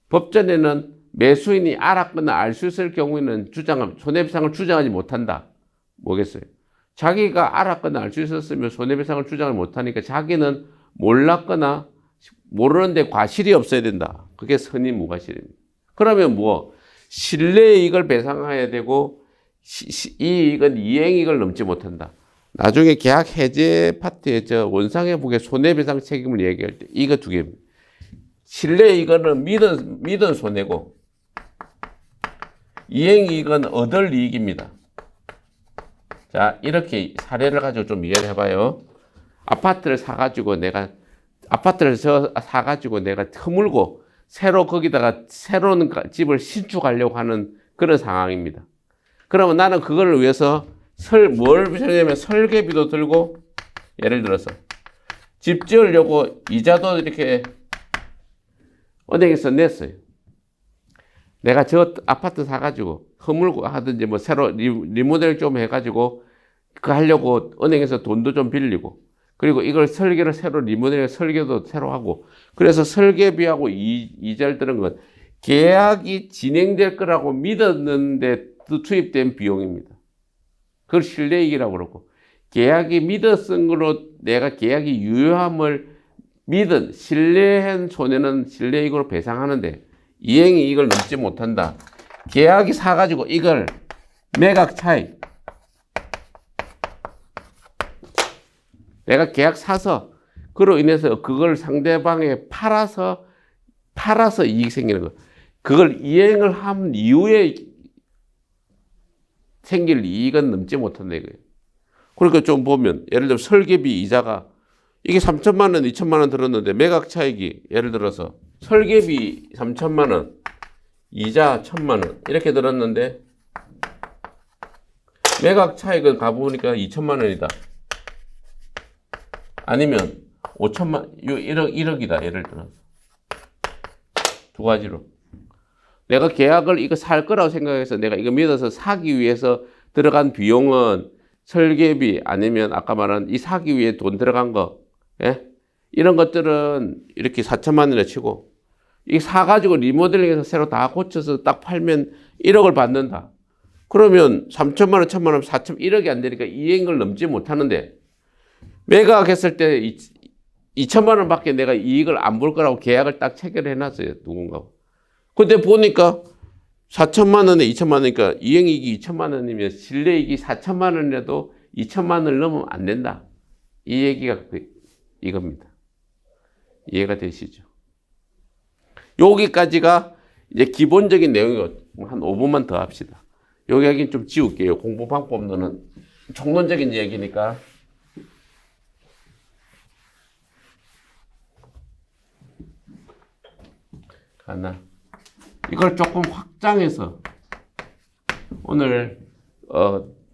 법전에는 매수인이 알았거나 알 수 있을 경우에는 손해배상을 주장하지 못한다. 뭐겠어요? 자기가 알았거나 알 수 있었으면 손해배상을 주장을 못하니까 자기는 몰랐거나 모르는데 과실이 없어야 된다. 그게 선의 무과실입니다. 그러면 뭐 신뢰이익을 배상해야 되고 이 이익은 이행이익을 넘지 못한다. 나중에 계약 해제 파트에 저 원상회복의 손해배상 책임을 얘기할 때 이거 두 개입니다. 신뢰이익은 믿은 손해고 이행이익은 얻을 이익입니다. 자, 이렇게 사례를 가지고 좀 이해를 해봐요. 아파트를 사가지고 내가 터물고 거기다가 새로운 집을 신축하려고 하는 그런 상황입니다. 그러면 나는 그걸 위해서 뭘 하냐면 설계비도 들고, 예를 들어서 집 지으려고 이자도 이렇게 은행에서 냈어요. 내가 저 아파트 사가지고 허물고 하든지 뭐 새로 리모델 좀 해가지고 그 하려고 은행에서 돈도 좀 빌리고 그리고 이걸 설계를 새로 리모델 설계도 새로 하고 그래서 설계비하고 이자를 드는 건 계약이 진행될 거라고 믿었는데 투입된 비용입니다. 그걸 실내이익이라고 그러고 계약이 믿었은 걸로 내가 계약이 유효함을 믿은 신뢰한 손해는 실내이익으로 배상하는데 이행이 이걸 넘지 못한다. 계약이 사가지고 이걸 매각 차익 내가 계약 사서 그로 인해서 그걸 상대방에 팔아서 이익 생기는 거. 그걸 이행을 한 이후에 생길 이익은 넘지 못한다 이거예요. 그러니까 좀 보면 예를 들어 설계비 이자가 이게 3천만 원, 2천만 원 들었는데 매각 차익이 예를 들어서 설계비 3천만 원, 이자 1천만 원 이렇게 들었는데 매각 차익은 가보니까 2천만 원이다. 아니면 5천만, 1억이다 예를 들어서 두 가지로 내가 계약을 이거 살 거라고 생각해서 내가 이거 믿어서 사기 위해서 들어간 비용은 설계비 아니면 아까 말한 이 사기 위해 돈 들어간 거 예? 이런 것들은 이렇게 4천만 원에 치고 이 사가지고 리모델링해서 새로 다 고쳐서 딱 팔면 1억을 받는다. 그러면 3천만 원, 1천만 원, 4천, 1억이 안 되니까 이행을 넘지 못하는데 매각했을 때 2천만 원밖에 내가 이익을 안 볼 거라고 계약을 딱 체결해 놨어요. 누군가. 근데 보니까 4천만 원에 2천만 원이니까 이행이익이 2천만 원이면 실내이익이 4천만 원이라도 2천만 원을 넘으면 안 된다. 이 얘기가 이겁니다. 이해가 되시죠? 여기까지가 이제 기본적인 내용이고 한 5분만 더 합시다. 여기 얘기는 좀 지울게요. 공부 방법론은 총론적인 얘기니까. 하나. 이걸 조금 확장해서 오늘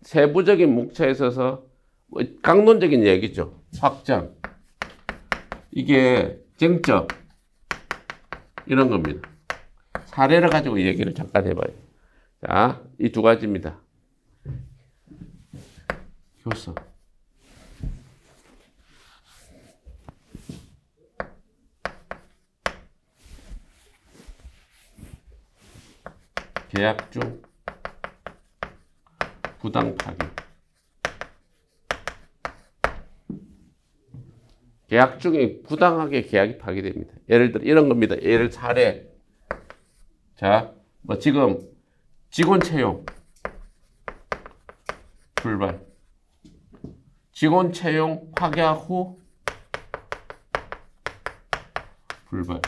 세부적인 목차에 있어서 강론적인 얘기죠. 확장. 이게 쟁점 이런 겁니다. 사례를 가지고 얘기를 잠깐 해봐요. 자, 이 두 가지입니다. 효서. 계약 중 부당 파기. 계약 중에 부당하게 계약이 파기됩니다. 예를 들어 이런 겁니다. 예를 사례. 자, 뭐 지금 직원 채용 불발. 직원 채용 확약 후 불발.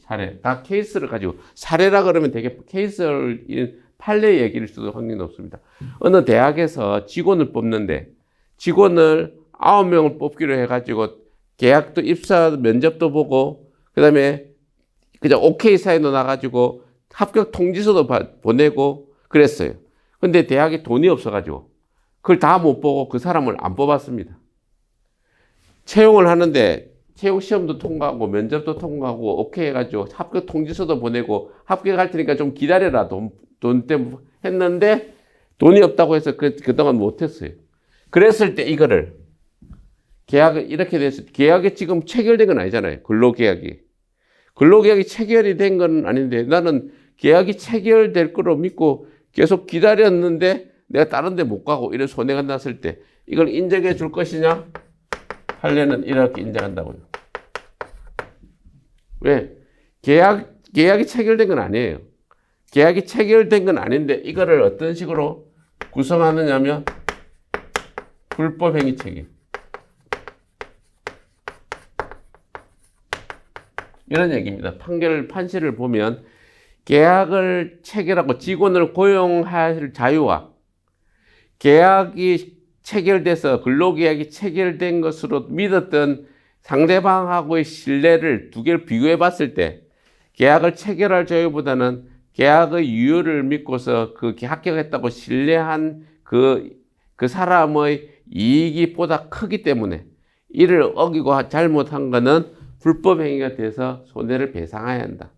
사례. 다 케이스를 가지고 사례라 그러면 되게 케이스를 판례 얘기일 수도 확률이 높습니다. 어느 대학에서 직원을 뽑는데 직원을 9명을 뽑기로 해가지고 계약도 입사 면접도 보고 그다음에 그냥 오케이 사인도 나가지고 합격 통지서도 보내고 그랬어요. 근데 대학에 돈이 없어가지고 그걸 다 못 보고 그 사람을 안 뽑았습니다. 채용을 하는데 채용 시험도 통과하고 면접도 통과하고 오케이 해가지고 합격 통지서도 보내고 합격할 테니까 좀 기다려라 돈 때문에 했는데 돈이 없다고 해서 그동안 못했어요. 그랬을 때 이거를 계약을 이렇게 돼서 계약이 지금 체결된 건 아니잖아요. 근로계약이 체결이 된 건 아닌데 나는 계약이 체결될 거로 믿고 계속 기다렸는데 내가 다른 데 못 가고 이런 손해가 났을 때 이걸 인정해 줄 것이냐? 판례는 이렇게 인정한다고요. 왜? 계약이 체결된 건 아니에요. 계약이 체결된 건 아닌데 이거를 어떤 식으로 구성하느냐면 불법행위 책임. 이런 얘기입니다. 판시를 보면 계약을 체결하고 직원을 고용할 자유와 계약이 체결돼서 근로계약이 체결된 것으로 믿었던 상대방하고의 신뢰를 두 개를 비교해 봤을 때 계약을 체결할 자유보다는 계약의 유효를 믿고서 그 합격했다고 신뢰한 그 사람의 이익이 보다 크기 때문에 이를 어기고 잘못한 것은 불법 행위가 돼서 손해를 배상해야 한다.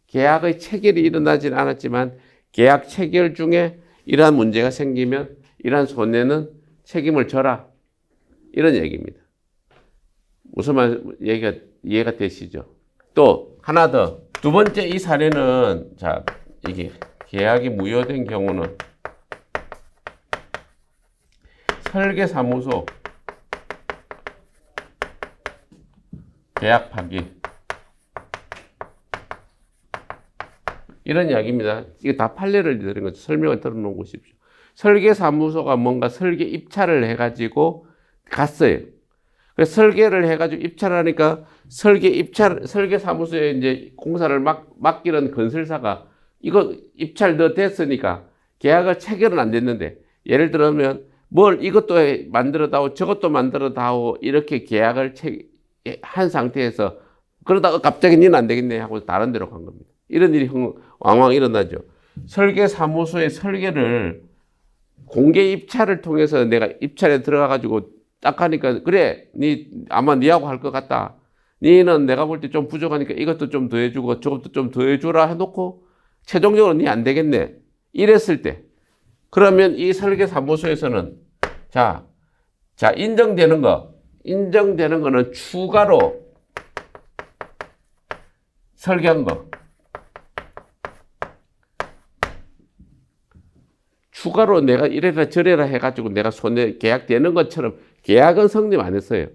계약의 체결이 일어나지는 않았지만 계약 체결 중에 이러한 문제가 생기면 이러한 손해는 책임을 져라. 이런 얘기입니다. 무슨 말 얘기가 이해가 되시죠? 또 하나 더. 두 번째 이 사례는 자, 이게 계약이 무효된 경우는 설계사무소 계약 파기 이런 이야기입니다. 이게 다 판례를 드린 거죠. 설명을 들어놓은 것이죠. 설계사무소가 뭔가 설계 입찰을 해가지고 갔어요. 그래서 설계를 해가지고 입찰을 하니까 설계사무소에 이제 공사를 맡기는 건설사가 이거 입찰 너 됐으니까 계약을 체결은 안 됐는데 예를 들면 뭘 이것도 만들어다오 저것도 만들어다오 이렇게 계약을 한 상태에서 그러다가 갑자기 니는 안 되겠네 하고 다른 데로 간 겁니다. 이런 일이 왕왕 일어나죠. 설계사무소의 설계를 공개 입찰을 통해서 내가 입찰에 들어가가지고 딱 하니까 그래 아마 니하고 할 것 같다. 니는 내가 볼 때 좀 부족하니까 이것도 좀 더해주고 저것도 좀 더해주라 해놓고 최종적으로 니 안 되겠네. 이랬을 때 그러면 이 설계사무소에서는 자 인정되는 거는 추가로 설계한 거 추가로 내가 이래라 저래라 해가지고 내가 계약되는 것처럼 계약은 성립 안 했어요.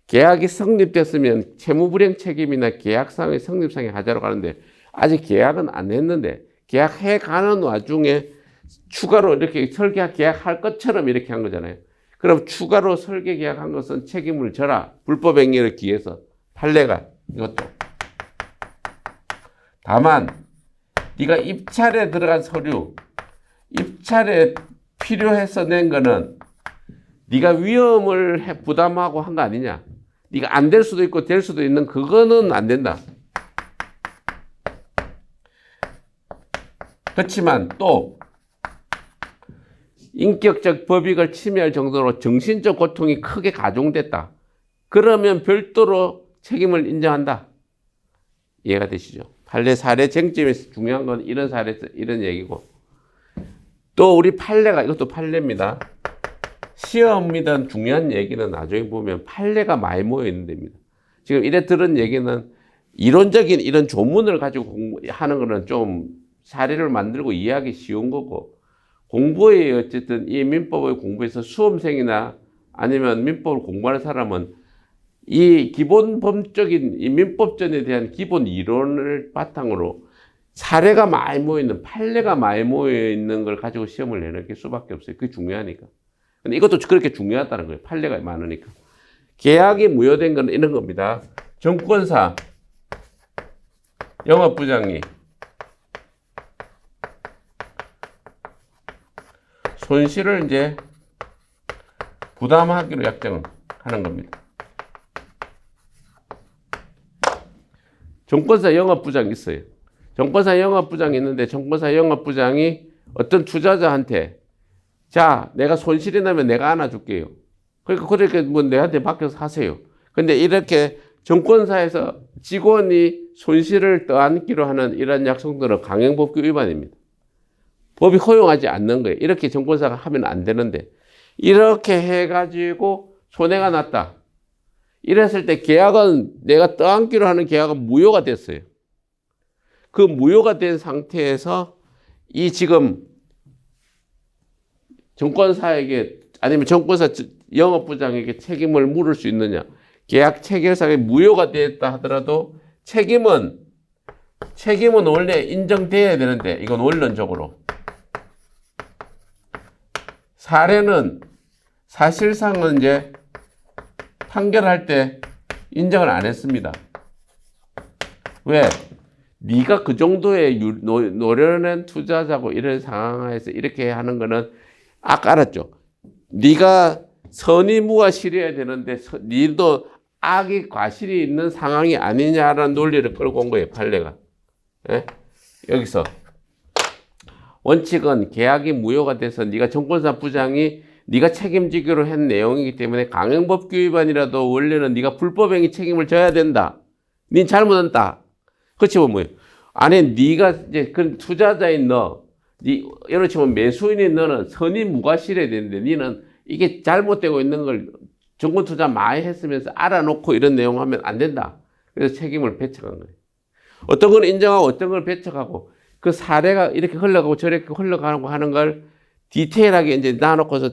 계약이 성립됐으면 채무불이행 책임이나 계약상의 성립상의 하자로 가는데 아직 계약은 안 했는데 계약해 가는 와중에 추가로 이렇게 설계 계약할 것처럼 이렇게 한 거잖아요. 그럼 추가로 설계 계약한 것은 책임을 져라. 불법 행위를 기해서 판례가 이것도. 다만 네가 입찰에 들어간 서류 입찰에 필요해서 낸 거는 네가 위험을 부담하고 한 거 아니냐. 네가 안 될 수도 있고 될 수도 있는 그거는 안 된다. 그렇지만 또 인격적 법익을 침해할 정도로 정신적 고통이 크게 가중됐다. 그러면 별도로 책임을 인정한다. 이해가 되시죠? 판례 사례 쟁점에서 중요한 건 이런 사례에서 이런 얘기고 또 우리 판례가 이것도 판례입니다. 시험이든 중요한 얘기는 나중에 보면 판례가 많이 모여 있는 데입니다. 지금 이래 들은 얘기는 이론적인 이런 조문을 가지고 하는 거는 좀 사례를 만들고 이해하기 쉬운 거고 공부에 어쨌든 이 민법을 공부해서 수험생이나 아니면 민법을 공부하는 사람은 이 기본 법적인 이 민법전에 대한 기본 이론을 바탕으로 사례가 많이 모여있는 판례가 많이 모여있는 걸 가지고 시험을 내는 게 수밖에 없어요. 그게 중요하니까. 근데 이것도 그렇게 중요하다는 거예요. 판례가 많으니까. 계약이 무효된 건 이런 겁니다. 정권사, 영업부장이 손실을 이제 부담하기로 약정하는 겁니다. 정권사 영업부장이 있어요. 정권사 영업부장이 있는데 정권사 영업부장이 어떤 투자자한테 자, 내가 손실이 나면 내가 안아줄게요. 그러니까 그렇게 뭐 내한테 맡겨서 하세요. 근데 이렇게 정권사에서 직원이 손실을 떠안기로 하는 이런 약속들은 강행법규 위반입니다. 법이 허용하지 않는 거예요. 이렇게 정권사가 하면 안 되는데 이렇게 해가지고 손해가 났다. 이랬을 때 계약은 내가 떠안기로 하는 계약은 무효가 됐어요. 그 무효가 된 상태에서 이 지금 정권사에게 아니면 정권사 영업부장에게 책임을 물을 수 있느냐. 계약 체결상에 무효가 됐다 하더라도 책임은 원래 인정돼야 되는데 이건 원론적으로 사례는 사실상은 이제 판결할 때 인정을 안 했습니다. 왜? 네가 그 정도의 노련한 투자자고 이런 상황에서 이렇게 하는 거는 아까 알았죠. 네가 선의무가 실해야 되는데 네도 악이 과실이 있는 상황이 아니냐라는 논리를 끌고 온 거예요. 판례가. 예? 여기서 원칙은 계약이 무효가 돼서 네가 정권사 부장이 네가 책임지기로 한 내용이기 때문에 강행법규 위반이라도 원래는 네가 불법행위 책임을 져야 된다. 네 잘못했다. 그렇지 뭐예요? 안에 네가 이제 그 투자자인 너, 예를 치면 매수인인 너는 선이 무과실해야 되는데 니는 이게 잘못되고 있는 걸 정보 투자 많이 했으면서 알아놓고 이런 내용 하면 안 된다. 그래서 책임을 배척한 거예요. 어떤 걸 인정하고 어떤 걸 배척하고 그 사례가 이렇게 흘러가고 저렇게 흘러가고 하는 걸 디테일하게 이제 놔놓고서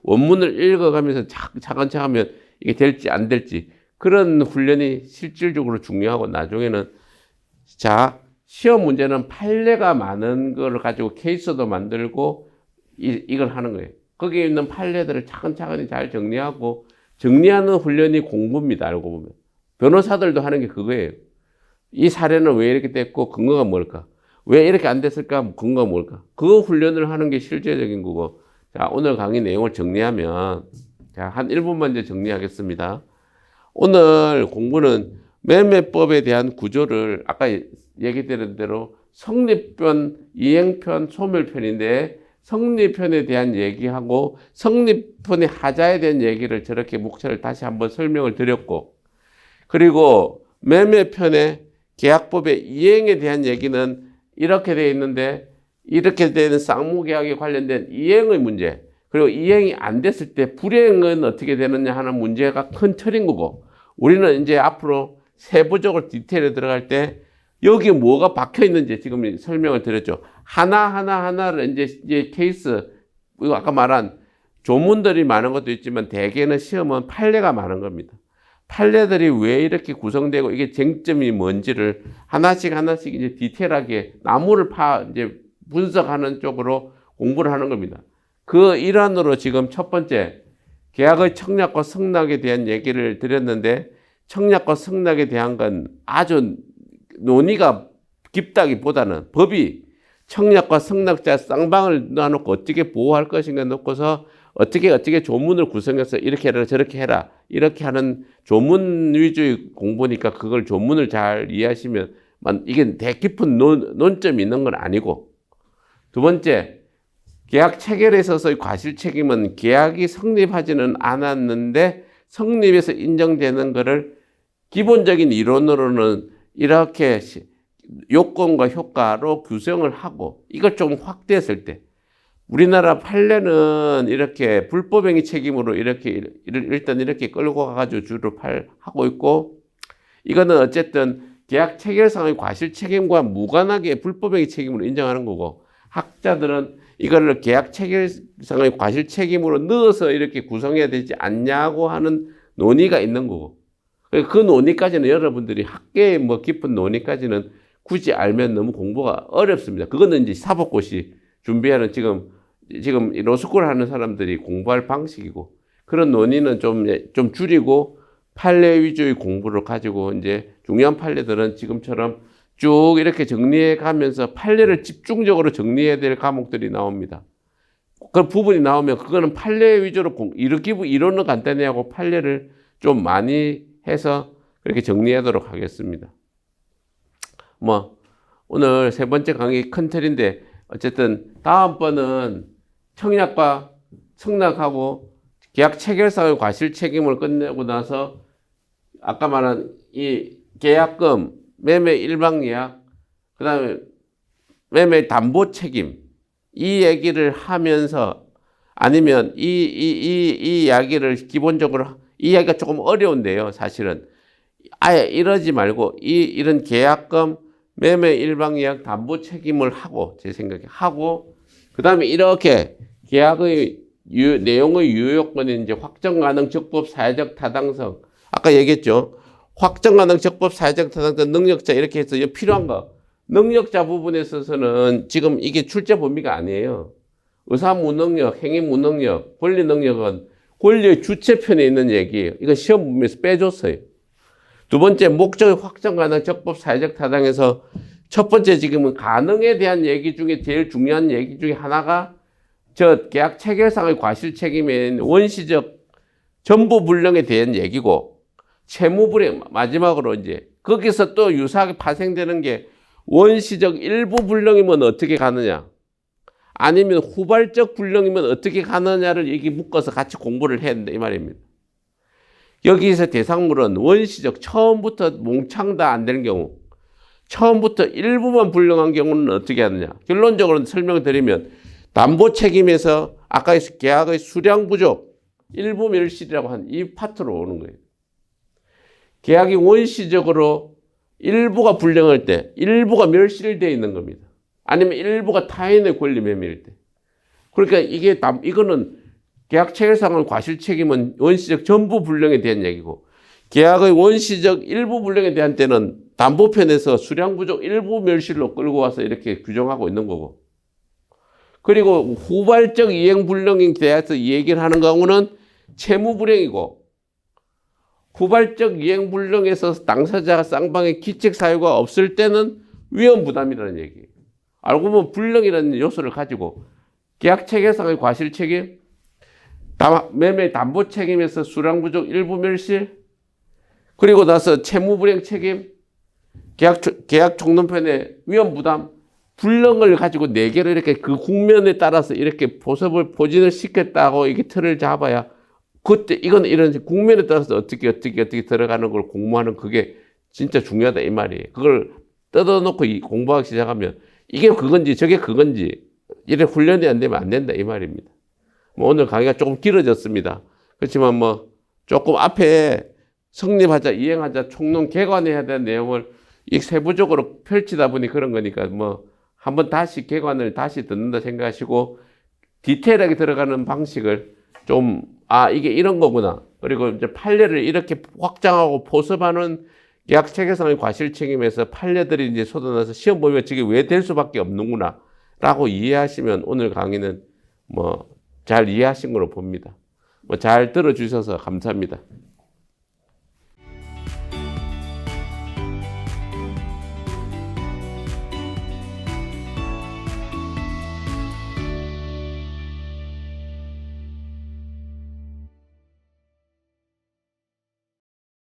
원문을 읽어가면서 차근차근 하면 이게 될지 안 될지 그런 훈련이 실질적으로 중요하고 나중에는 자, 시험 문제는 판례가 많은 걸 가지고 케이스도 만들고 이걸 하는 거예요. 거기에 있는 판례들을 차근차근히 잘 정리하고 정리하는 훈련이 공부입니다. 알고 보면. 변호사들도 하는 게 그거예요. 이 사례는 왜 이렇게 됐고 근거가 뭘까? 왜 이렇게 안 됐을까? 근거가 뭘까? 그 훈련을 하는 게 실제적인 거고. 자, 오늘 강의 내용을 정리하면 자, 한 1분만 이제 정리하겠습니다. 오늘 공부는 매매법에 대한 구조를 아까 얘기 드린 대로 성립편, 이행편, 소멸편인데 성립편에 대한 얘기하고 성립편의 하자에 대한 얘기를 저렇게 목차를 다시 한번 설명을 드렸고 그리고 매매편의 계약법의 이행에 대한 얘기는 이렇게 되어 있는데 이렇게 되는 쌍무계약에 관련된 이행의 문제 그리고 이행이 안 됐을 때 불이행은 어떻게 되느냐 하는 문제가 큰 틀인 거고 우리는 이제 앞으로 세부적으로 디테일에 들어갈 때 여기 뭐가 박혀 있는지 지금 설명을 드렸죠. 하나를 이제 케이스, 이거 아까 말한 조문들이 많은 것도 있지만 대개는 시험은 판례가 많은 겁니다. 판례들이 왜 이렇게 구성되고 이게 쟁점이 뭔지를 하나씩 이제 디테일하게 나무를 이제 분석하는 쪽으로 공부를 하는 겁니다. 그 일환으로 지금 첫 번째 계약의 청약과 승낙에 대한 얘기를 드렸는데 청약과 승낙에 대한 건 아주 논의가 깊다기보다는 법이 청약과 승낙자 쌍방을 놔놓고 어떻게 보호할 것인가 놓고서 어떻게 조문을 구성해서 이렇게 해라 저렇게 해라 이렇게 하는 조문 위주의 공부니까 그걸 조문을 잘 이해하시면 이게 대 깊은 논점이 있는 건 아니고 두 번째 계약 체결에 있어서의 과실 책임은 계약이 성립하지는 않았는데 성립해서 인정되는 것을 기본적인 이론으로는 이렇게 요건과 효과로 규정을 하고 이걸 좀 확대했을 때 우리나라 판례는 이렇게 불법행위 책임으로 일단 이렇게 끌고 가가지고 주로 하고 있고 이거는 어쨌든 계약 체결상의 과실 책임과 무관하게 불법행위 책임으로 인정하는 거고 학자들은 이거를 계약 체결상의 과실 책임으로 넣어서 이렇게 구성해야 되지 않냐고 하는 논의가 있는 거고 그 논의까지는 여러분들이 학계의 깊은 논의까지는 굳이 알면 너무 공부가 어렵습니다. 그거는 이제 사법고시 준비하는 지금 로스쿨 하는 사람들이 공부할 방식이고 그런 논의는 좀 줄이고 판례 위주의 공부를 가지고 이제 중요한 판례들은 지금처럼 쭉 이렇게 정리해 가면서 판례를 집중적으로 정리해야 될 과목들이 나옵니다. 그 부분이 나오면 그거는 판례 위주로 이론은 간단히 하고 판례를 좀 많이 해서 그렇게 정리하도록 하겠습니다. 오늘 세 번째 강의 큰 틀인데 어쨌든 다음번은 청약과 승낙하고 계약 체결상의 과실 책임을 끝내고 나서 아까 말한 이 계약금, 매매 일방예약, 그 다음에 매매 담보 책임 이 얘기를 하면서 아니면 이 이야기를 기본적으로 이 이야기가 조금 어려운데요. 사실은 아예 이러지 말고 이런 계약금, 매매 일방예약 담보 책임을 하고 제 생각에 하고 그 다음에 이렇게 계약의 내용의 유효요건이 이제 확정 가능 적법 사회적 타당성 아까 얘기했죠. 확정 가능 적법 사회적 타당성 능력자 이렇게 해서 필요한 거 능력자 부분에 있어서는 지금 이게 출제 범위가 아니에요. 의사 무능력, 행위 무능력, 권리 능력은 권리의 주체편에 있는 얘기예요. 이거 시험 범위에서 빼줬어요. 두 번째 목적의 확정 가능 적법 사회적 타당에서 첫 번째 지금은 가능에 대한 얘기 중에 제일 중요한 얘기 중에 하나가 저 계약 체결상의 과실 책임인 원시적 전부 불능에 대한 얘기고 채무불이행 마지막으로 이제 거기서 또 유사하게 파생되는 게 원시적 일부 불능이면 어떻게 가느냐 아니면 후발적 불능이면 어떻게 가느냐를 얘기 묶어서 같이 공부를 해야 된다 이 말입니다. 여기서 대상물은 원시적 처음부터 몽창 다 안 되는 경우 처음부터 일부만 불량한 경우는 어떻게 하느냐. 결론적으로 설명드리면 담보 책임에서 아까 계약의 수량 부족, 일부 멸실이라고 한 이 파트로 오는 거예요. 계약이 원시적으로 일부가 불량할 때 일부가 멸실되어 있는 겁니다. 아니면 일부가 타인의 권리 매매일 때. 그러니까 이거는 계약 체결상의 과실 책임은 원시적 전부 불량에 대한 얘기고 계약의 원시적 일부 불량에 대한 때는 담보편에서 수량 부족 일부 멸실로 끌고 와서 이렇게 규정하고 있는 거고 그리고 후발적 이행 불능에 대해서 얘기를 하는 경우는 채무 불행이고 후발적 이행 불능에서 당사자가 쌍방의 기책 사유가 없을 때는 위험 부담이라는 얘기예요. 알고 보면 불능이라는 요소를 가지고 계약 체결상의 과실 책임, 매매 담보 책임에서 수량 부족 일부 멸실, 그리고 나서 채무 불행 책임, 계약 총론편의 위험 부담, 불능을 가지고 네 개를 이렇게 그 국면에 따라서 이렇게 포진을 시켰다고 이게 틀을 잡아야 그때 이건 이런 국면에 따라서 어떻게 들어가는 걸 공부하는 그게 진짜 중요하다 이 말이에요. 그걸 뜯어놓고 공부하기 시작하면 이게 그건지 저게 그건지 이래 훈련이 안 되면 안 된다 이 말입니다. 뭐 오늘 강의가 조금 길어졌습니다. 그렇지만 뭐 조금 앞에 성립하자, 이행하자, 총론 개관해야 되는 내용을 이 세부적으로 펼치다 보니 그런 거니까 뭐 한번 다시 개관을 다시 듣는다 생각하시고 디테일하게 들어가는 방식을 좀 이게 이런 거구나. 그리고 이제 판례를 이렇게 확장하고 포섭하는 계약 체결상의 과실 책임에서 판례들이 이제 쏟아나서 시험 보면 저게 왜 될 수밖에 없는구나 라고 이해하시면 오늘 강의는 뭐 잘 이해하신 걸로 봅니다. 뭐 잘 들어주셔서 감사합니다.